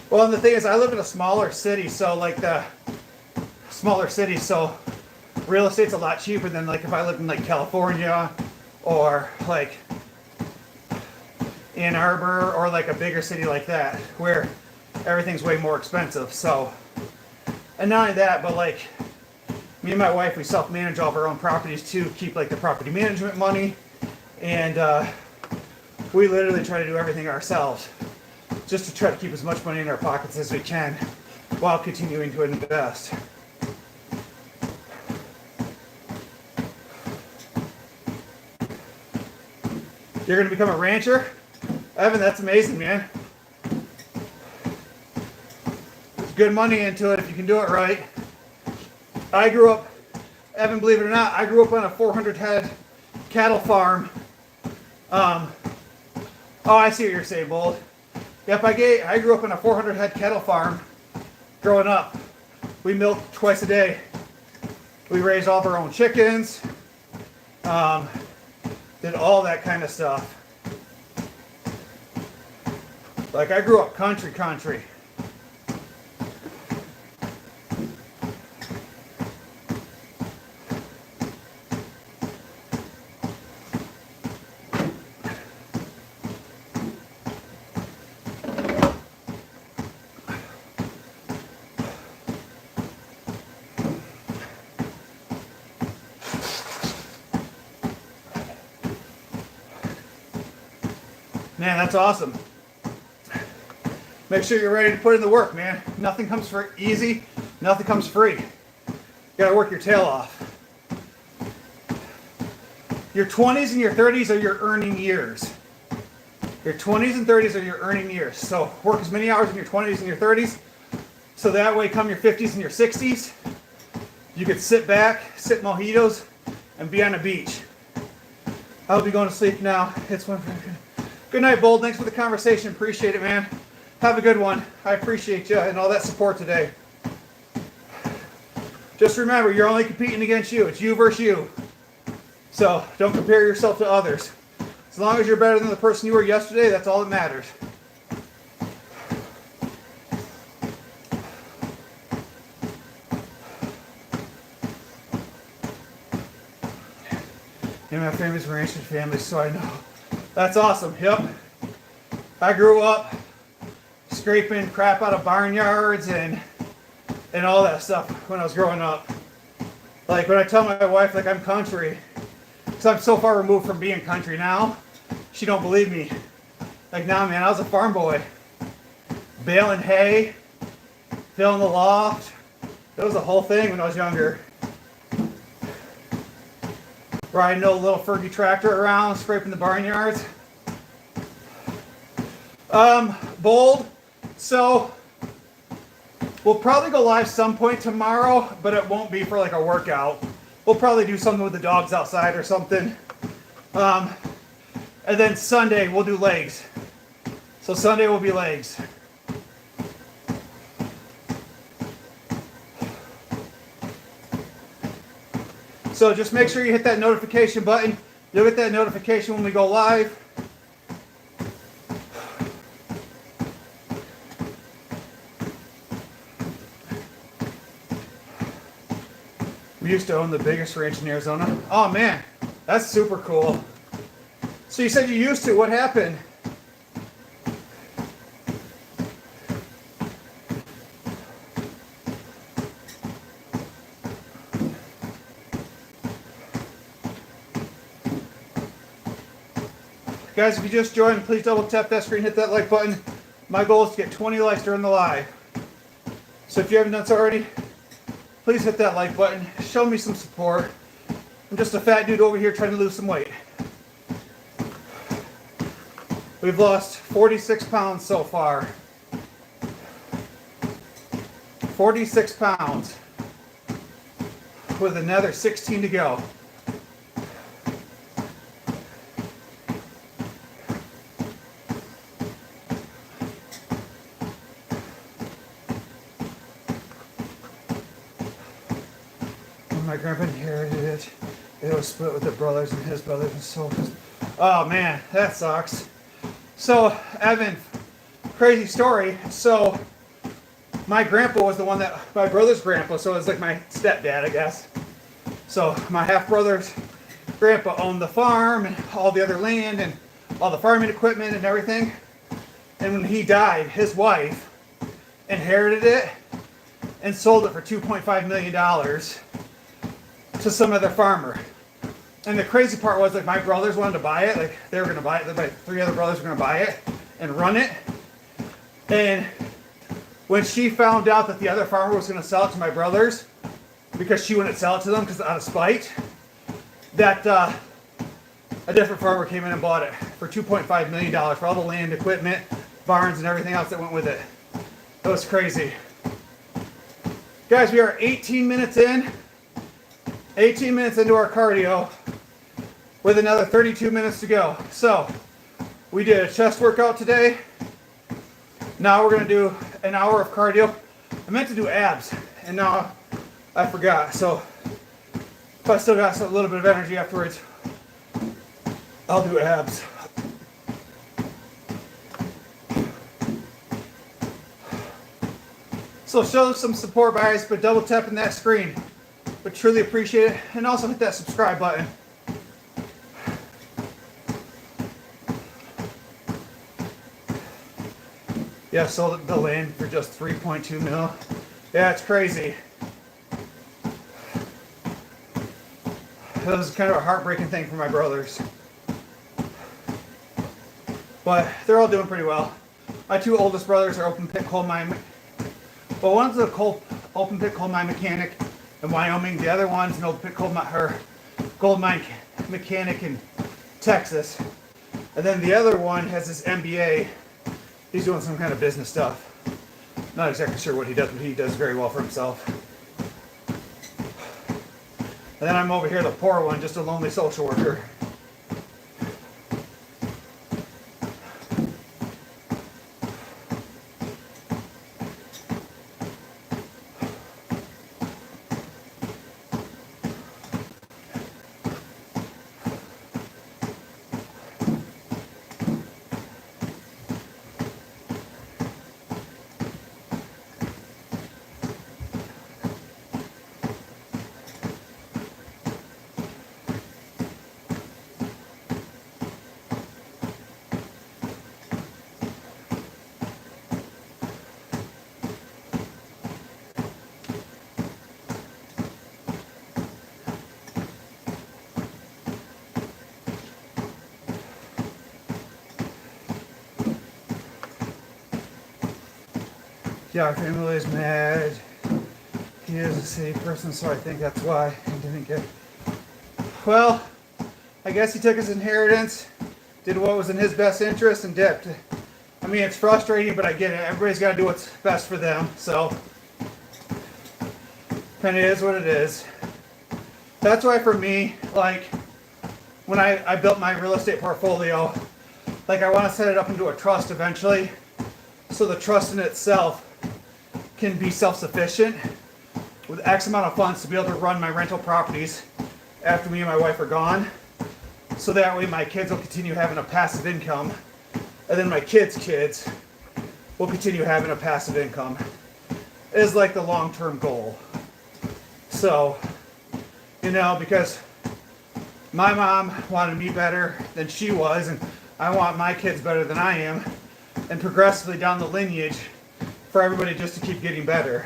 Well, and the thing is, I live in a smaller city, so real estate's a lot cheaper than like if I lived in like California or like Ann Arbor or like a bigger city like that, where everything's way more expensive. So, and not only that, but like, me and my wife, we self-manage all of our own properties too, keep like the property management money, and we literally try to do everything ourselves just to try to keep as much money in our pockets as we can while continuing to invest. You're going to become a rancher? Evan, that's amazing, man. There's good money into it if you can do it right. I grew up, Evan, believe it or not, I grew up on a 400 head cattle farm. Oh, I see what you're saying, Bold. Yep, I grew up on a 400 head cattle farm growing up. We milked twice a day. We raised all of our own chickens. Did all that kind of stuff. Like, I grew up country. Man, that's awesome. Make sure you're ready to put in the work, man. Nothing comes for easy. Nothing comes free. You gotta work your tail off. Your 20s and your 30s are your earning years. Your 20s and 30s are your earning years. So work as many hours in your 20s and your 30s, so that way come your 50s and your 60s, you could sit back, sip mojitos, and be on the beach. I'll be going to sleep now. It's one. Good night, Bold. Thanks for the conversation. Appreciate it, man. Have a good one. I appreciate you and all that support today. Just remember, you're only competing against you. It's you versus you. So don't compare yourself to others. As long as you're better than the person you were yesterday, that's all that matters. You know, my family's a ranching family, so I know. That's awesome. Yep. I grew up scraping crap out of barnyards and all that stuff when I was growing up. Like when I tell my wife like I'm country, because I'm so far removed from being country now, she don't believe me. Like, nah, man, I was a farm boy. Baling hay, filling the loft. It was a whole thing when I was younger. Riding a little Fergie tractor around, scraping the barnyards. Bold. So, we'll probably go live some point tomorrow, but it won't be for like a workout. We'll probably do something with the dogs outside or something. And then Sunday we'll do legs. So Sunday will be legs. So just make sure you hit that notification button. You'll get that notification when we go live. We used to own the biggest ranch in Arizona. Oh man, that's super cool. So you said you used to. What happened? Guys, if you just joined, please double tap that screen, hit that like button. My goal is to get 20 likes during the live. So if you haven't done so already, please hit that like button. Show me some support. I'm just a fat dude over here trying to lose some weight. We've lost 46 pounds so far. 46 pounds. With another 16 to go. My grandpa inherited it. It was split with the brothers and his brothers and so. Oh man, that sucks. So, Evan, crazy story. So, my grandpa was the one that, my brother's grandpa, so it was like my stepdad, I guess. So, my half brother's grandpa owned the farm and all the other land and all the farming equipment and everything. And when he died, his wife inherited it and sold it for $2.5 million to some other farmer. And the crazy part was, like, my brothers wanted to buy it. Like, they were going to buy it. My three other brothers were going to buy it and run it. And when she found out that the other farmer was going to sell it to my brothers, because she wouldn't sell it to them because out of spite, that a different farmer came in and bought it for $2.5 million for all the land, equipment, barns, and everything else that went with it. That was crazy. Guys, we are 18 minutes in. 18 minutes into our cardio with another 32 minutes to go. So we did a chest workout today. Now we're going to do an hour of cardio. I meant to do abs and now I forgot. So if I still got a little bit of energy afterwards, I'll do abs. So show some support, guys, but double tapping that screen. But truly appreciate it. And also hit that subscribe button. Yeah, sold the land for just 3.2 mil. Yeah, it's crazy. It was kind of a heartbreaking thing for my brothers. but they're all doing pretty well. My two oldest brothers are open pit coal mine. Well, one's a open pit coal mine mechanic in Wyoming. The other one's an open pit gold mine mechanic in Texas. And then the other one has this MBA. He's doing some kind of business stuff. Not exactly sure what he does, but he does very well for himself. And then I'm over here, the poor one, just a lonely social worker. Yeah, our family is mad. He is a city person, so I think that's why he didn't get. Well, I guess he took his inheritance, did what was in his best interest, and dipped. I mean, it's frustrating, but I get it. Everybody's got to do what's best for them, so. And it is what it is. That's why for me, like, when I built my real estate portfolio, like, I want to set it up into a trust eventually, so the trust in itself can be self-sufficient with X amount of funds to be able to run my rental properties after me and my wife are gone. So that way my kids will continue having a passive income, and then my kids' kids will continue having a passive income. Is like the long-term goal. So, you know, because my mom wanted me better than she was, and I want my kids better than I am, and progressively down the lineage for everybody just to keep getting better.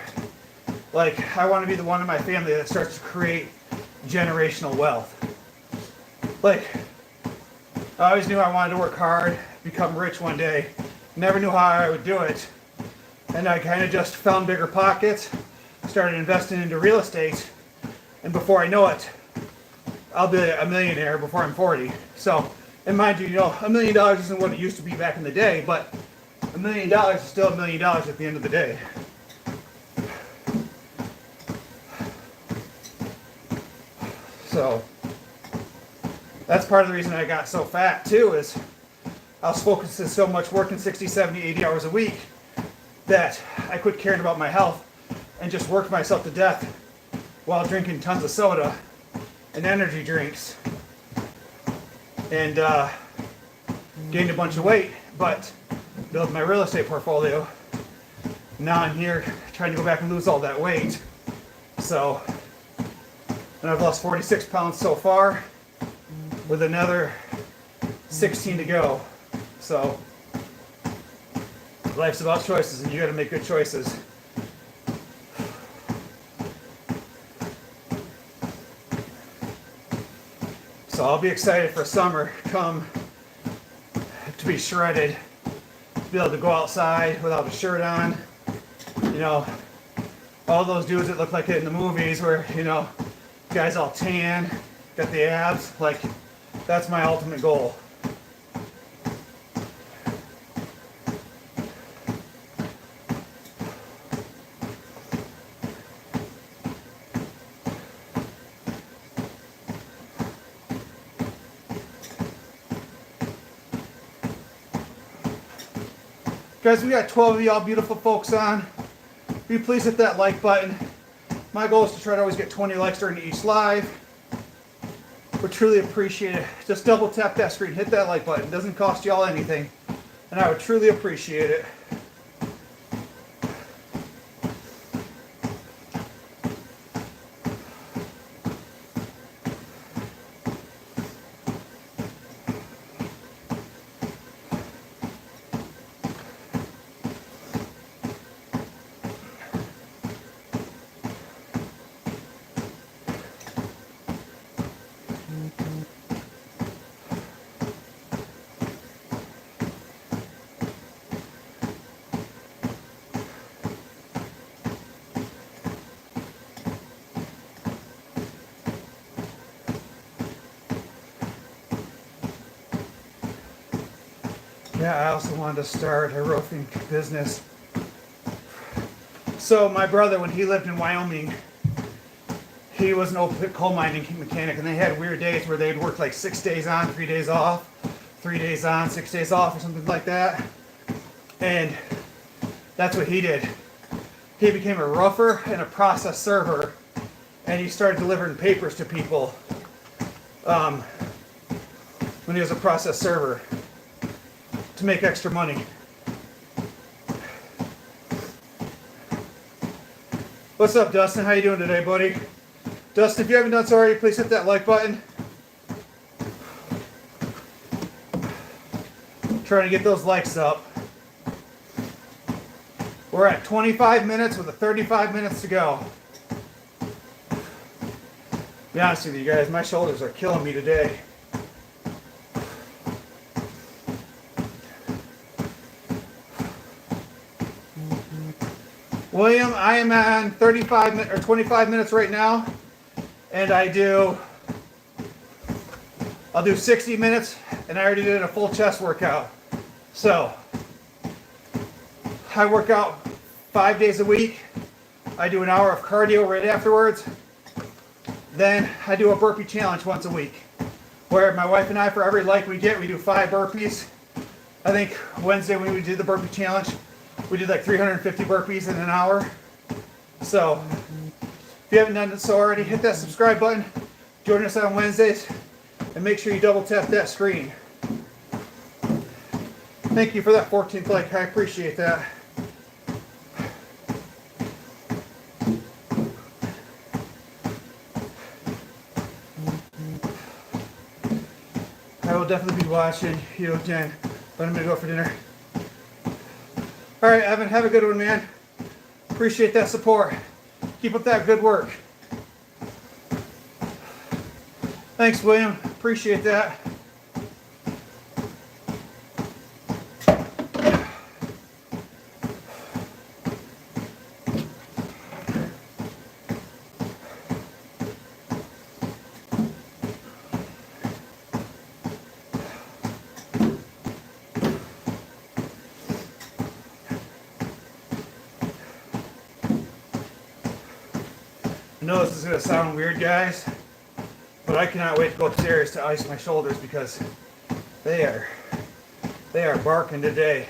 Like, I want to be the one in my family that starts to create generational wealth. Like, I always knew I wanted to work hard, become rich one day. Never knew how I would do it. And I kind of just found bigger pockets, started investing into real estate, and before I know it, I'll be a millionaire before I'm 40. So, and mind you, you know, $1 million isn't what it used to be back in the day, but $1 million is still $1 million at the end of the day. So, that's part of the reason I got so fat too, is I was focusing so much, working 60, 70, 80 hours a week, that I quit caring about my health and just worked myself to death while drinking tons of soda and energy drinks, and gained a bunch of weight, but built my real estate portfolio. Now I'm here trying to go back and lose all that weight. So, and I've lost 46 pounds so far, with another 16 to go. So, life's about choices, and you gotta make good choices. So I'll be excited for summer come to be shredded, to be able to go outside without a shirt on. You know, all those dudes that look like it in the movies where, you know, guys all tan, got the abs, like, that's my ultimate goal. Guys, we got 12 of y'all beautiful folks on. Will you please hit that like button? My goal is to try to always get 20 likes during each live. Would truly appreciate it. Just double tap that screen, hit that like button. It doesn't cost y'all anything, and I would truly appreciate it. Yeah, I also wanted to start a roofing business. So my brother, when he lived in Wyoming, he was an open pit coal mining mechanic, and they had weird days where they'd work like 6 days on, 3 days off, 3 days on, 6 days off, or something like that. And that's what he did. He became a roofer and a process server, and he started delivering papers to people when he was a process server to make extra money. What's up, Dustin? How you doing today, buddy? Dustin, if you haven't done so already, please hit that like button. Trying to get those likes up. We're at 25 minutes with 35 minutes to go. Be honest with you guys, my shoulders are killing me today. William, I am on 25 minutes right now, and I'll do 60 minutes, and I already did a full chest workout. So, I work out 5 days a week. I do an hour of cardio right afterwards. Then I do a burpee challenge once a week, where my wife and I, for every like we get, we do 5 burpees. I think Wednesday when we did the burpee challenge, we did like 350 burpees in an hour. So, if you haven't done so already, hit that subscribe button. Join us on Wednesdays, and make sure you double tap that screen. Thank you for that 14th like. I appreciate that. I will definitely be watching you again, but I'm going to go for dinner. All right, Evan, have a good one, man. Appreciate that support. Keep up that good work. Thanks, William. Appreciate that. I know this is going to sound weird, guys, but I cannot wait to go upstairs to ice my shoulders because they are barking today.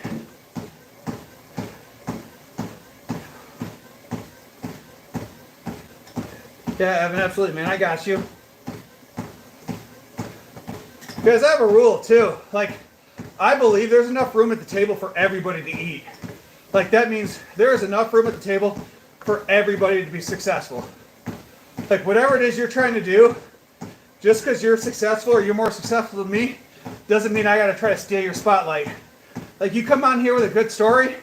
Yeah, Evan, absolutely, man. I got you. Guys, I have a rule too. Like, I believe there's enough room at the table for everybody to eat. Like, that means there is enough room at the table for everybody to be successful. Like, whatever it is you're trying to do, just because you're successful or you're more successful than me, doesn't mean I got to try to steal your spotlight. Like, you come on here with a good story,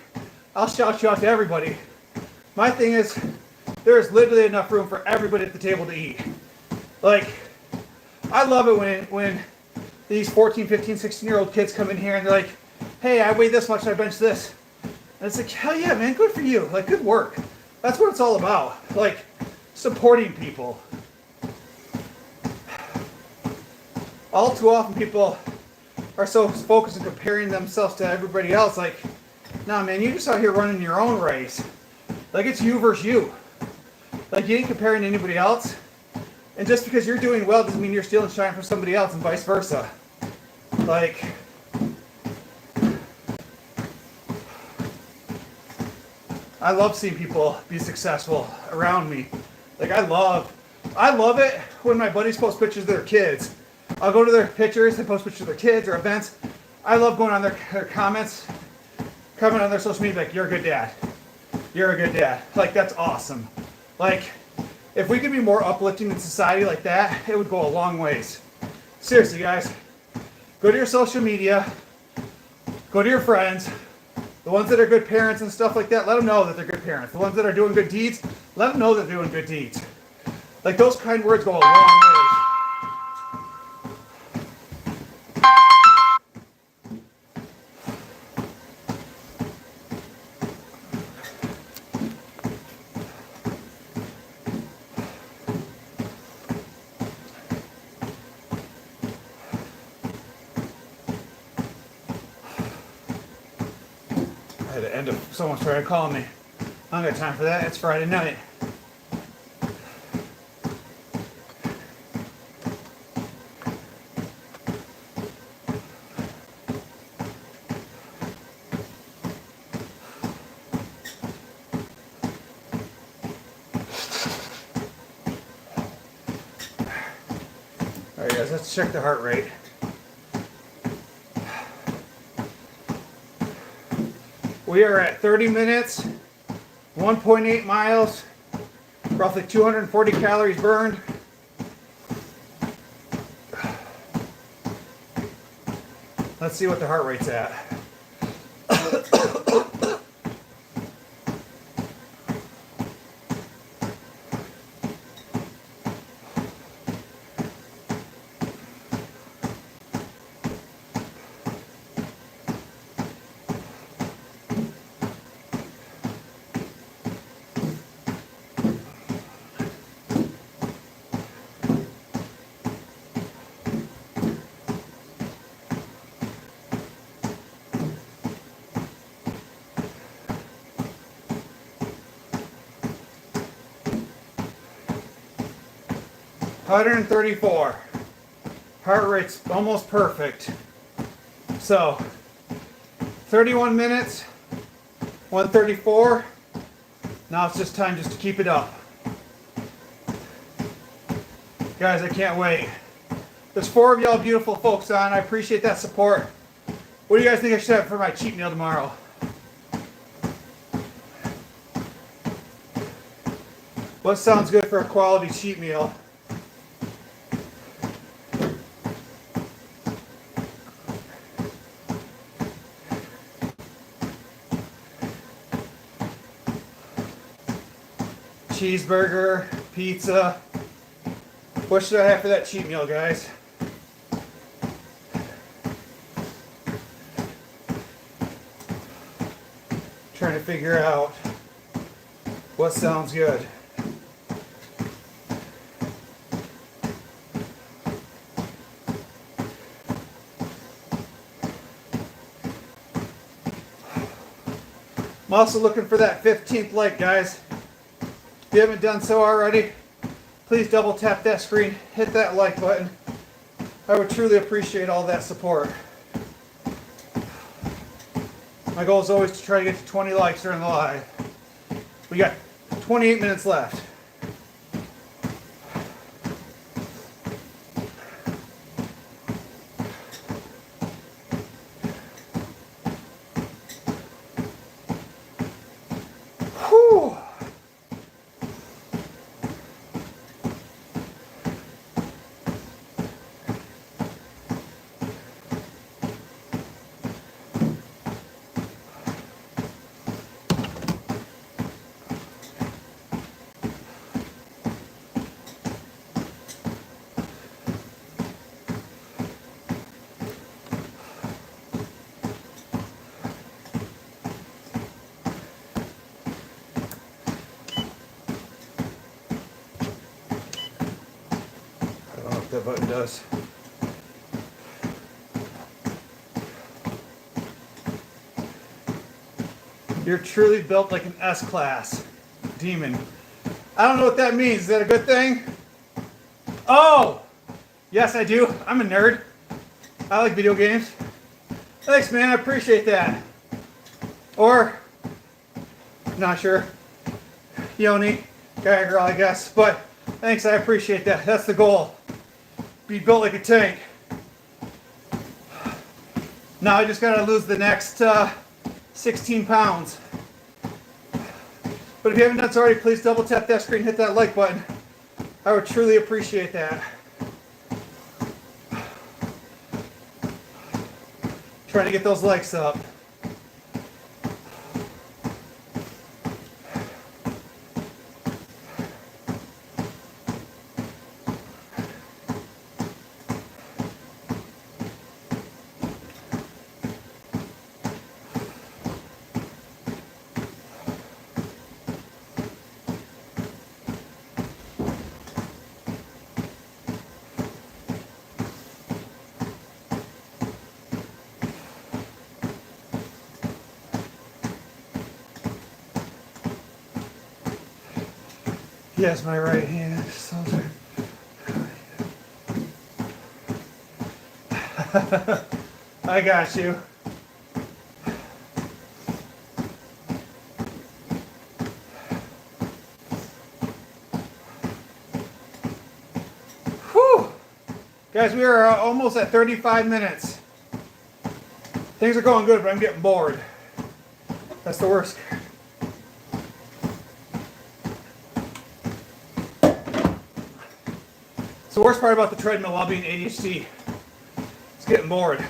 I'll shout you out to everybody. My thing is, there is literally enough room for everybody at the table to eat. Like, I love it when these 14, 15, 16-year-old kids come in here and they're like, hey, I weigh this much and I bench this. And it's like, hell yeah, man, good for you. Like, good work. That's what it's all about. Like, supporting people. All too often people are so focused on comparing themselves to everybody else. Like, nah, man, you're just out here running your own race. Like, it's you versus you. Like, you ain't comparing to anybody else. And just because you're doing well doesn't mean you're stealing shine from somebody else and vice versa. Like, I love seeing people be successful around me. Like, I love it when my buddies post pictures of their kids. I'll go to their pictures, they post pictures of their kids or events. I love going on their comments, comment on their social media, like, you're a good dad. You're a good dad. Like, that's awesome. Like, if we could be more uplifting in society like that, it would go a long ways. Seriously, guys. Go to your social media. Go to your friends. The ones that are good parents and stuff like that, let them know that they're good parents. The ones that are doing good deeds, let them know that they're doing good deeds. Like, those kind words go a long way. into someone's trying to call me. I don't got time for that. It's Friday night. All right, guys, let's check the heart rate. We are at 30 minutes, 1.8 miles, roughly 240 calories burned. Let's see what the heart rate's at. $134. Heart rate's almost perfect. So, 31 minutes, 134. Now it's just time just to keep it up. Guys, I can't wait. There's 4 of y'all beautiful folks on. I appreciate that support. What do you guys think I should have for my cheat meal tomorrow? What sounds good for a quality cheat meal? Cheeseburger, pizza. What should I have for that cheat meal, guys? Trying to figure out what sounds good. I'm also looking for that 15th like, guys. If you haven't done so already, please double tap that screen, hit that like button. I would truly appreciate all that support. My goal is always to try to get to 20 likes during the live. We got 28 minutes left. Whew. I don't know what that button does. You're truly built like an S-class demon. I don't know what that means. Is that a good thing? Oh! Yes, I do. I'm a nerd. I like video games. Thanks, man. I appreciate that. Or, not sure. Yoni, guy or girl, I guess. But thanks, I appreciate that. That's the goal. Be built like a tank. Now I just gotta lose the next 16 pounds. But if you haven't done so already, please double tap that screen, hit that like button. I would truly appreciate that. Trying to get those likes up. Yes, my right hand. I got you. Whew. Guys, we are almost at 35 minutes. Things are going good, but I'm getting bored. That's the worst. It's the worst part about the treadmill while being ADHD. It's getting bored.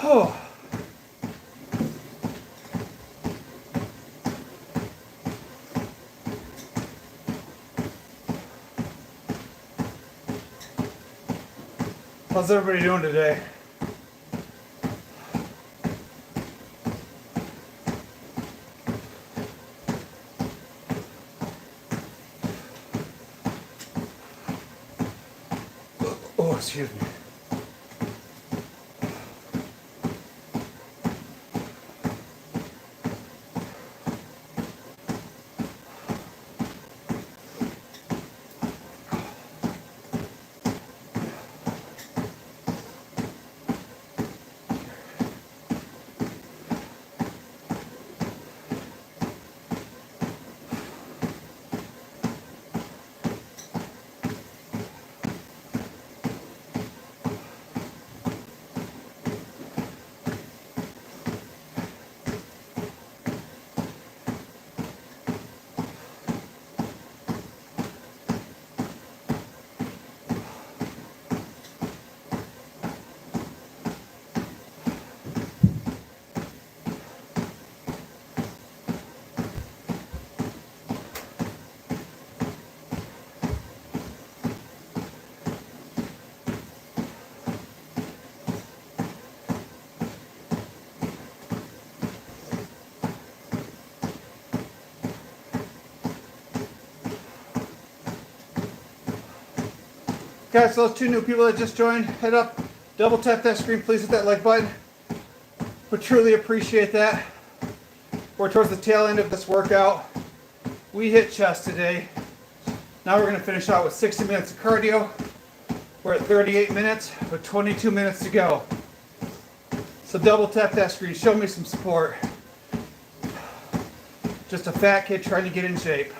Oh. How's everybody doing today? Oh, excuse me. Guys, so those two new people that just joined, head up, double tap that screen, please hit that like button. Would truly appreciate that. We're towards the tail end of this workout. We hit chest today. Now we're going to finish out with 60 minutes of cardio. We're at 38 minutes with 22 minutes to go. So double tap that screen, show me some support. Just a fat kid trying to get in shape.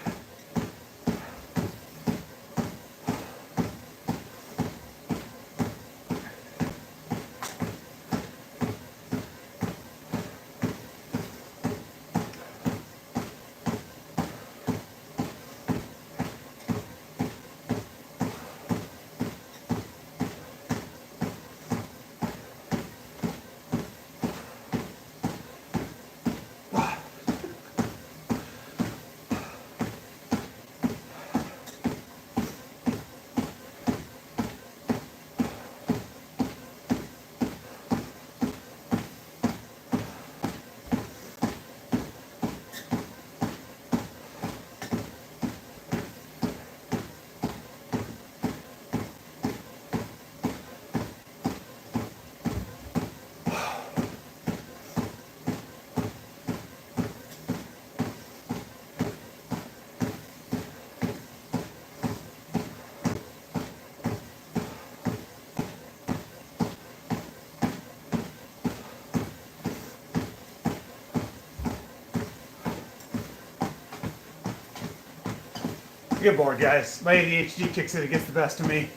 Get bored, guys. My ADHD kicks in, it gets the best of me.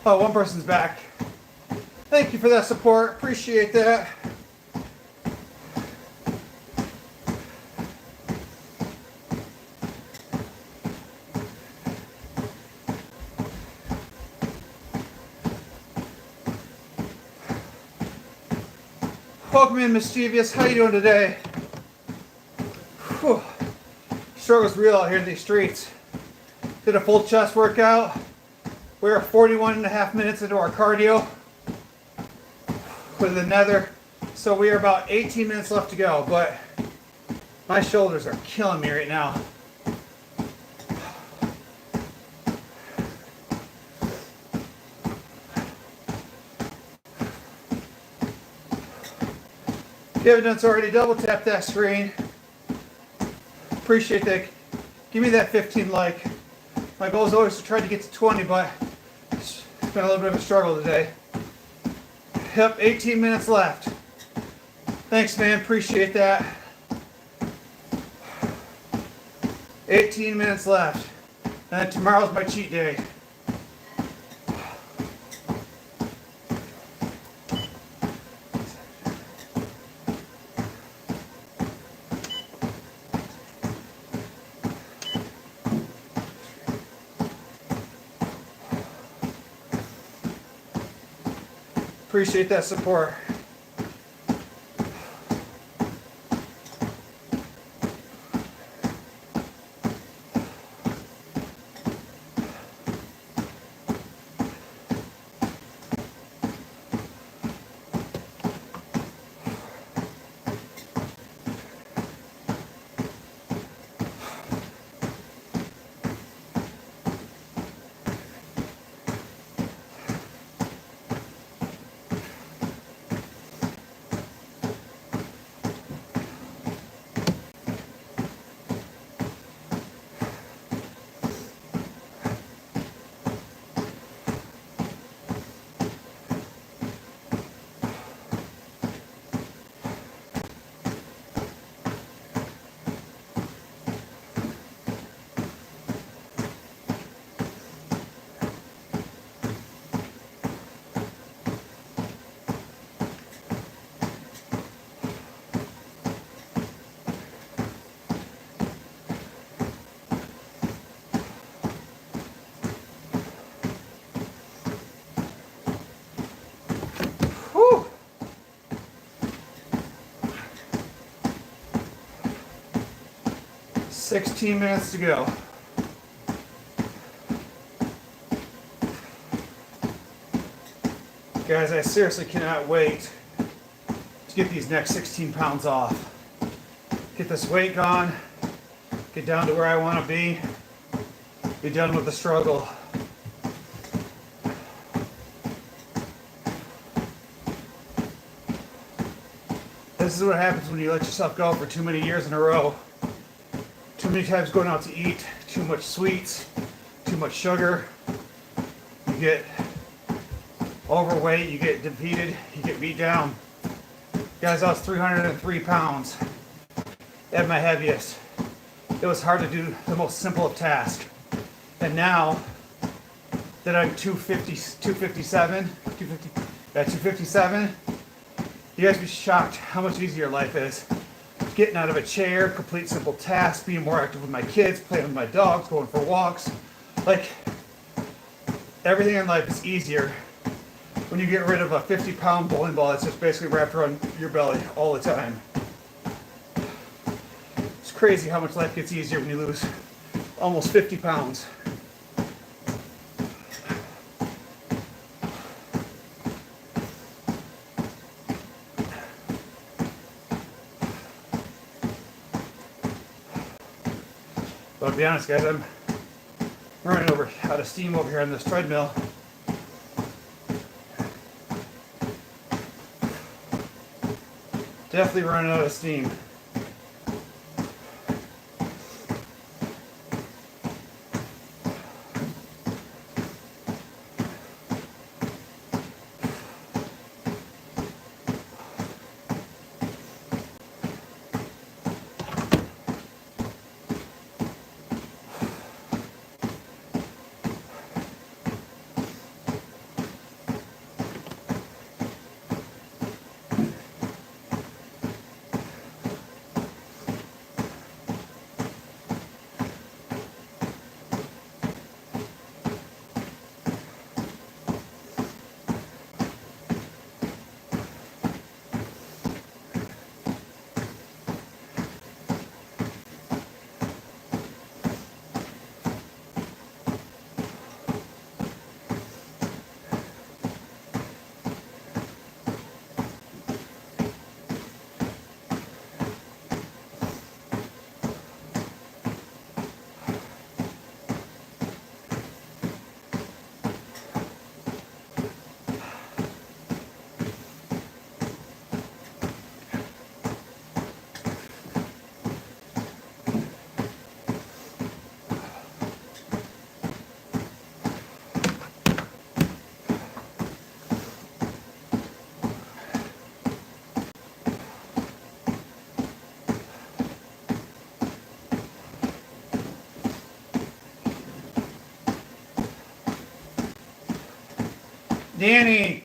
Oh, one person's back. Thank you for that support. Appreciate that. Welcome in, Mischievous. How you doing today? Whew. Struggle's real out here in these streets. Did a full chest workout. We're 41 and a half minutes into our cardio with another. So we are about 18 minutes left to go, but my shoulders are killing me right now. If you haven't done so already, double tap that screen. Appreciate that. Give me that 15 like. My goal is always to try to get to 20, but it's been a little bit of a struggle today. Yep, 18 minutes left. Thanks, man. Appreciate that. 18 minutes left. And tomorrow's my cheat day. Appreciate that support. Whew. "16 minutes to go. Guys, I seriously cannot wait to get these next 16 pounds off. Get this weight gone, get down to where I want to be done with the struggle. This is what happens when you let yourself go for too many years in a row. Too many times going out to eat, too much sweets, too much sugar. You get overweight, you get defeated, you get beat down. Guys, I was 303 pounds at my heaviest. It was hard to do the most simple of tasks. And now that I'm 257, you guys be shocked how much easier life is. Getting out of a chair, complete simple tasks, being more active with my kids, playing with my dogs, going for walks. Like, everything in life is easier when you get rid of a 50-pound bowling ball that's just basically wrapped around your belly all the time. It's crazy how much life gets easier when you lose almost 50 pounds. But to be honest, guys, I'm running out of steam over here on this treadmill. Definitely running out of steam. Danny.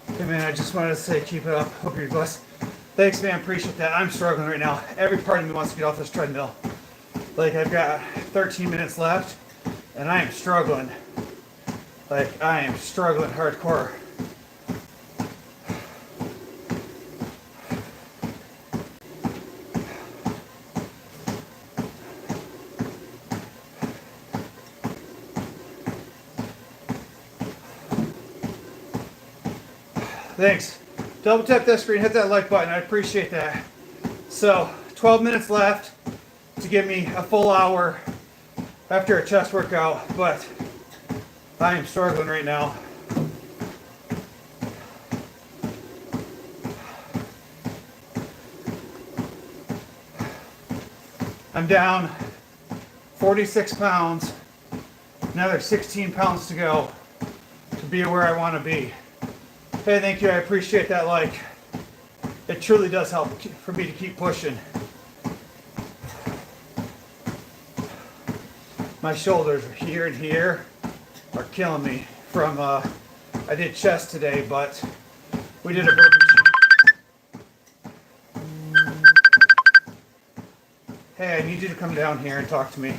Hey man, I just wanted to say keep it up. Hope you're blessed. Thanks man, appreciate that. I'm struggling right now. Every part of me wants to get off this treadmill. Like I've got 13 minutes left and I am struggling. Like I am struggling hardcore. Thanks. Double tap that screen, hit that like button. I appreciate that. So 12 minutes left to give me a full hour after a chest workout, but I am struggling right now. I'm down 46 pounds, another 16 pounds to go to be where I want to be. Hey, thank you, I appreciate that like. It truly does help for me to keep pushing. My shoulders here and here are killing me from, I did chest today, but we did a burpee. Hey, I need you to come down here and talk to me.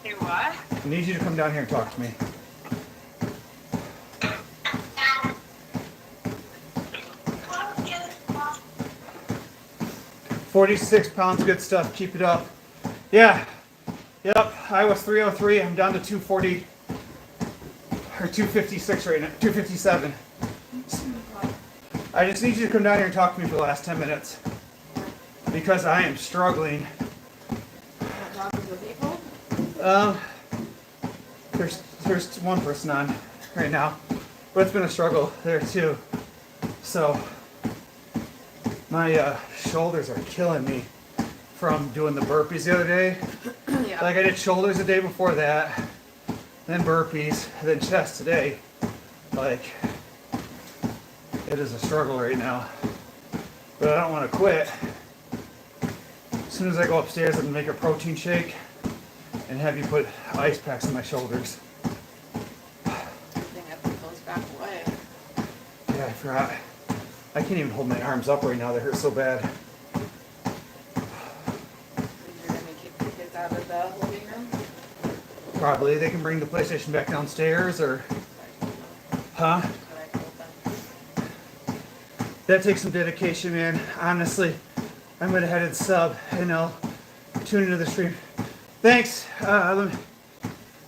Do what? I need you to come down here and talk to me. $46 pounds, good stuff. Keep it up. Yeah. Yep. I was 303. I'm down to 240 or 256 right now. 257. I just need you to come down here and talk to me for the last 10 minutes because I am struggling. There's one person on right now, but it's been a struggle there too. So my shoulders are killing me from doing the burpees the other day. Yeah. Like I did shoulders the day before that, then burpees, then chest today. Like it is a struggle right now, but I don't want to quit. As soon as I go upstairs, I'm gonna make a protein shake and have you put ice packs on my shoulders. I think I put those back away. Yeah, I forgot. I can't even hold my arms up right now. They hurt so bad. You're gonna kick the kids out of the living room? Probably. They can bring the PlayStation back downstairs or... Huh? That's what I told them. That takes some dedication, man. Honestly, I'm going to head and sub and I'll tune into the stream. Thanks.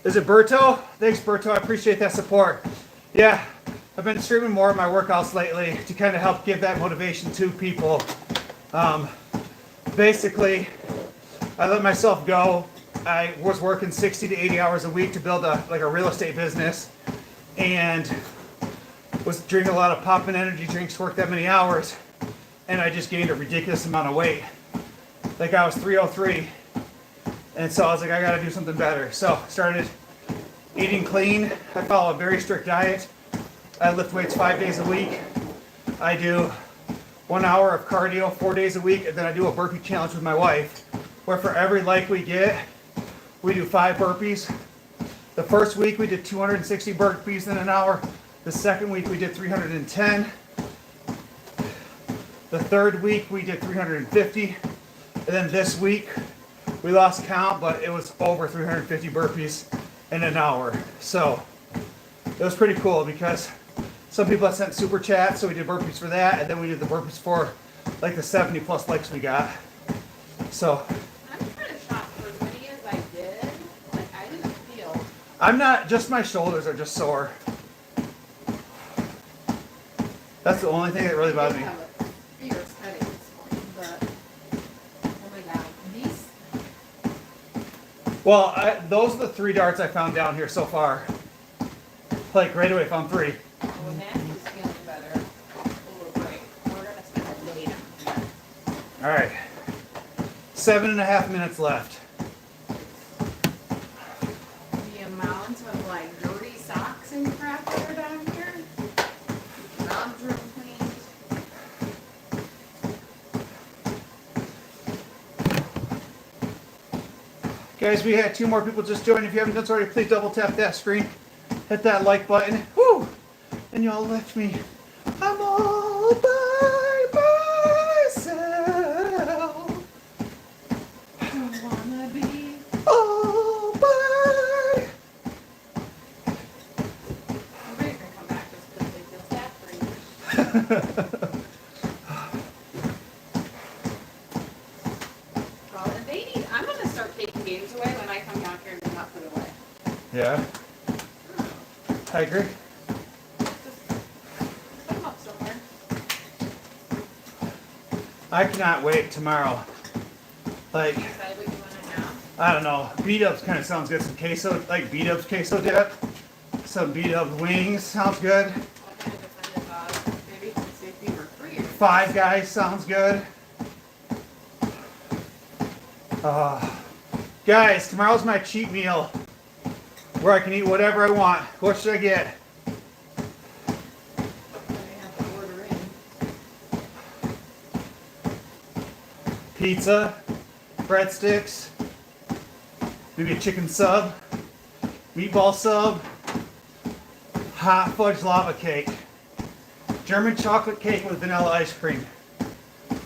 Is it Berto? Thanks, Berto. I appreciate that support. Yeah, I've been streaming more of my workouts lately to kind of help give that motivation to people. Basically, I let myself go. I was working 60 to 80 hours a week to build a real estate business and was drinking a lot of pop and energy drinks to work that many hours. And I just gained a ridiculous amount of weight. Like I was 303. And so I was like, I gotta do something better. So started eating clean. I follow a very strict diet. I lift weights 5 days a week. I do 1 hour of cardio 4 days a week. And then I do a burpee challenge with my wife, where for every like we get, we do 5 burpees. The first week we did 260 burpees in an hour. The second week we did 310. The third week we did 350. And then this week we lost count, but it was over 350 burpees in an hour. So it was pretty cool because some people had sent super chats, so we did burpees for that, and then we did the burpees for like the 70 plus likes we got. So I'm kind of shocked for as many as I did. Like I didn't feel. I'm not, just my shoulders are just sore. That's the only thing that really bothers me. I did have a fierce headache this morning, but oh my god, these. Well, those are the 3 darts I found down here so far. Like right away, found 3. When Matthew's feeling better, a little break. We're gonna spend a day down here. All right, 7.5 minutes left. The amount of like Guys, we had 2 more people just join. If you haven't done so already, please double tap that screen. Hit that like button. Woo! And y'all lift me. I'm all by myself. I don't wanna be. All by. Everybody's gonna come back just because they feel sad for you. Well, if they need, I'm gonna start taking games away when I come down here and do not put away. Yeah, I agree. Just put them up somewhere. I cannot wait tomorrow. Like, Decide what you wanna have. I don't know. B-dubs kind of sounds good. Some queso, like B-dubs queso dip. Some B-dubs wings sounds good. What kind of defended maybe safety or free? Five Guys sounds good. Guys, tomorrow's my cheat meal where I can eat whatever I want. What should I get? I have to order in. Pizza, breadsticks, maybe a chicken sub, meatball sub, hot fudge lava cake, German chocolate cake with vanilla ice cream, Or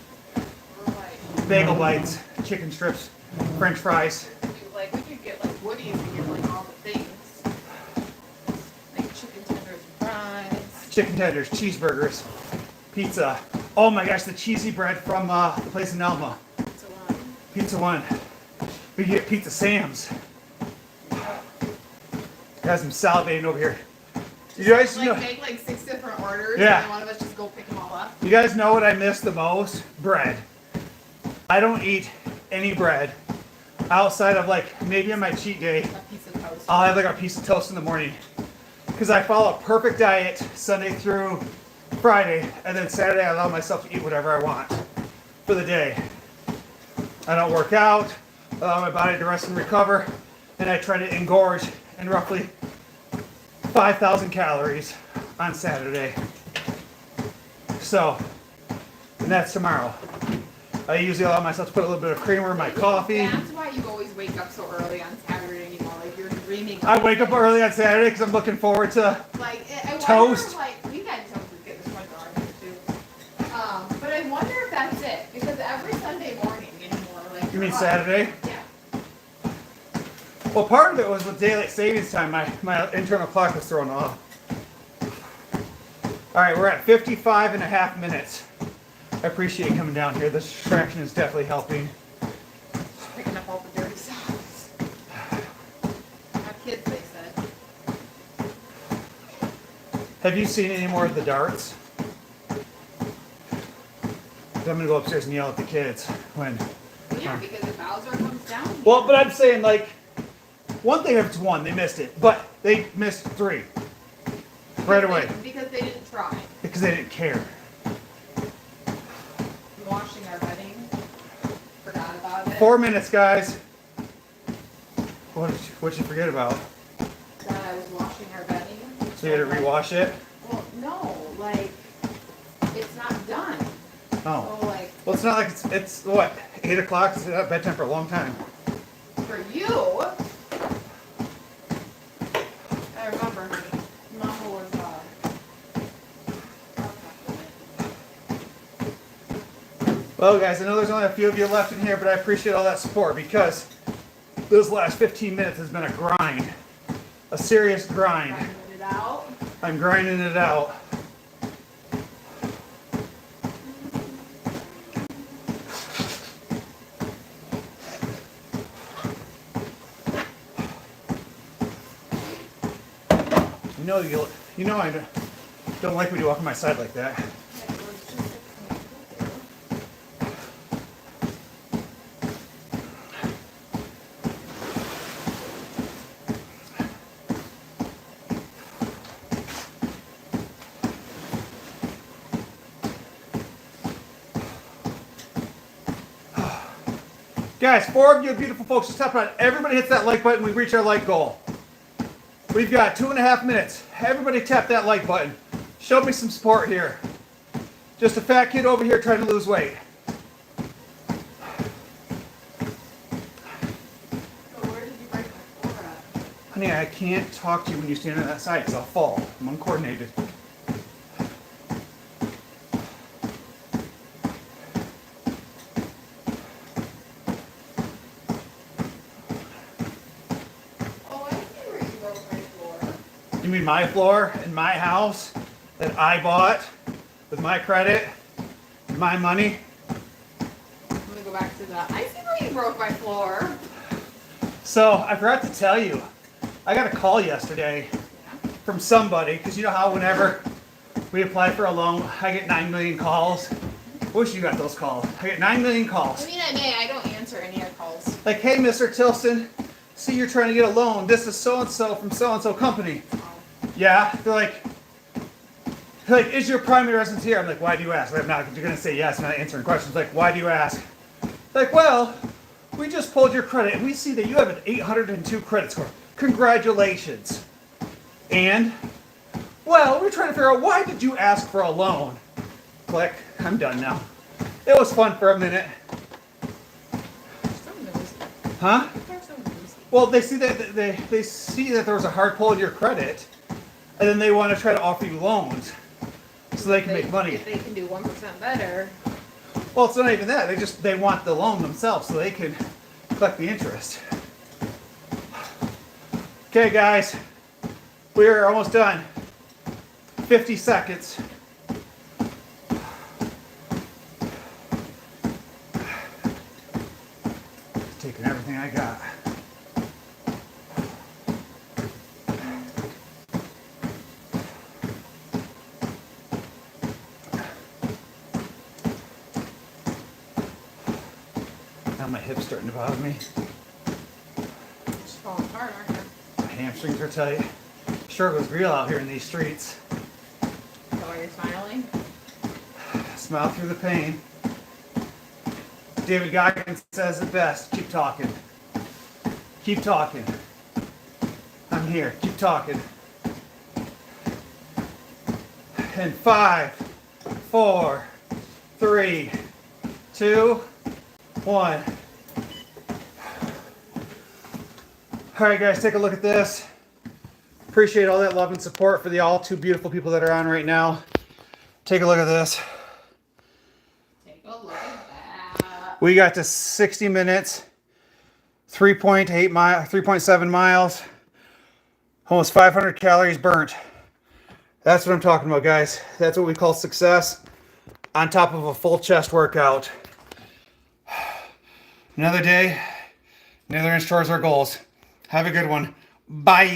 like, bagel bites, chicken strips, French fries. like we could get like Woody's and get like all the things. Like chicken tenders, fries. Chicken tenders, cheeseburgers, pizza. Oh my gosh, the cheesy bread from the place in Elma. So Pizza One. We can get Pizza Sam's. Guys, I'm salivating over here. You guys know, like make like 6 different orders. Yeah. And then one of us just go pick them all up. you guys know what I miss the most? Bread. I don't eat any bread outside of like maybe on my cheat day. A piece of toast. I'll have like a piece of toast in the morning because I follow a perfect diet Sunday through Friday, and then Saturday I allow myself to eat whatever I want for the day. I don't work out, allow my body to rest and recover, and I try to engorge in roughly 5,000 calories on Saturday. So, and that's tomorrow. I usually allow myself to put a little bit of creamer in my coffee. That's why you always wake up so early on Saturday anymore. Like you're dreaming. I wake up early on Saturday because I'm looking forward to Like I toast. wonder, like we've had toast with get this one dog too. But I wonder if that's it because every Sunday morning anymore, like You mean what? Saturday? Yeah. Well, part of it was with daylight savings time. My internal clock was thrown off. All right, we're at 55 and a half minutes. I appreciate you coming down here. This distraction is definitely helping. Just picking up all the dirty socks. Have kids, they said. Have you seen any more of the darts? I'm gonna go upstairs and yell at the kids when. Yeah, because if Bowser comes down. Well, but I'm saying like, one thing if it's one, they missed it, but they missed 3 right away Because they didn't try. because they didn't care. Washing our bedding. Forgot about it. 4 minutes, guys. What'd you forget about? That I was washing our bedding. So you had to rewash it? Well, no, like, it's not done. Oh. So, like, Well, it's not like it's what, 8 o'clock? It's at bedtime for a long time. for you, I remember Mama was, Well, guys, I know there's only a few of you left in here, but I appreciate all that support because those last 15 minutes has been a grind. A serious grind. grinding it out. I'm grinding it out. You know I don't like when you walk on my side like that. Guys, 4 of you beautiful folks, just tap on it. Everybody hits that like button. We reach our like goal. We've got 2.5 minutes. Everybody tap that like button. Show me some support here. Just a fat kid over here trying to lose weight. So Honey, I can't talk to you when you stand on that side because I'll fall. I'm uncoordinated. Oh, I see where you broke my floor. You mean my floor in my house that I bought with my credit, my money? Let me go back to that. I see where you broke my floor. So I forgot to tell you, I got a call yesterday from somebody, because you know how whenever we apply for a loan, I get 9 million calls. Wish you got those calls. I get 9 million calls. I mean, I don't answer any of calls. Like, hey, Mr. Tilson, see you're trying to get a loan. This is so-and-so from so-and-so company. Oh. Yeah, they're like, is your primary residence here? I'm like, why do you ask? I'm not, you're going to say yes, I'm not answering questions. Like, why do you ask? Like, well, we just pulled your credit and we see that you have an 802 credit score. Congratulations. And, well, we're trying to figure out why did you ask for a loan? Click. I'm done now. It was fun for a minute. So nosy. Huh? They're so nosy. Well, they see that they see that there was a hard pull in your credit, and then they want to try to offer you loans so they can make money. If they can do 1% better. Well, it's not even that. They want the loan themselves so they can collect the interest. Okay, guys, we're almost done. 50 seconds. Taking everything I got. Now my hip's starting to bother me. Just falling apart, aren't they? My hamstrings are tight. Struggle's real out here in these streets. So are you smiling? Smile through the pain. David Goggins says it best. Keep talking. Keep talking. I'm here. Keep talking. And 5, 4, 3, 2, 1. All right, guys, take a look at this. Appreciate all that love and support for the all too beautiful people that are on right now. Take a look at this. Take a look at that. We got to 60 minutes, 3.7 miles, almost 500 calories burnt. That's what I'm talking about, guys. That's what we call success on top of a full chest workout. Another day, another inch towards our goals. Have a good one. Bye.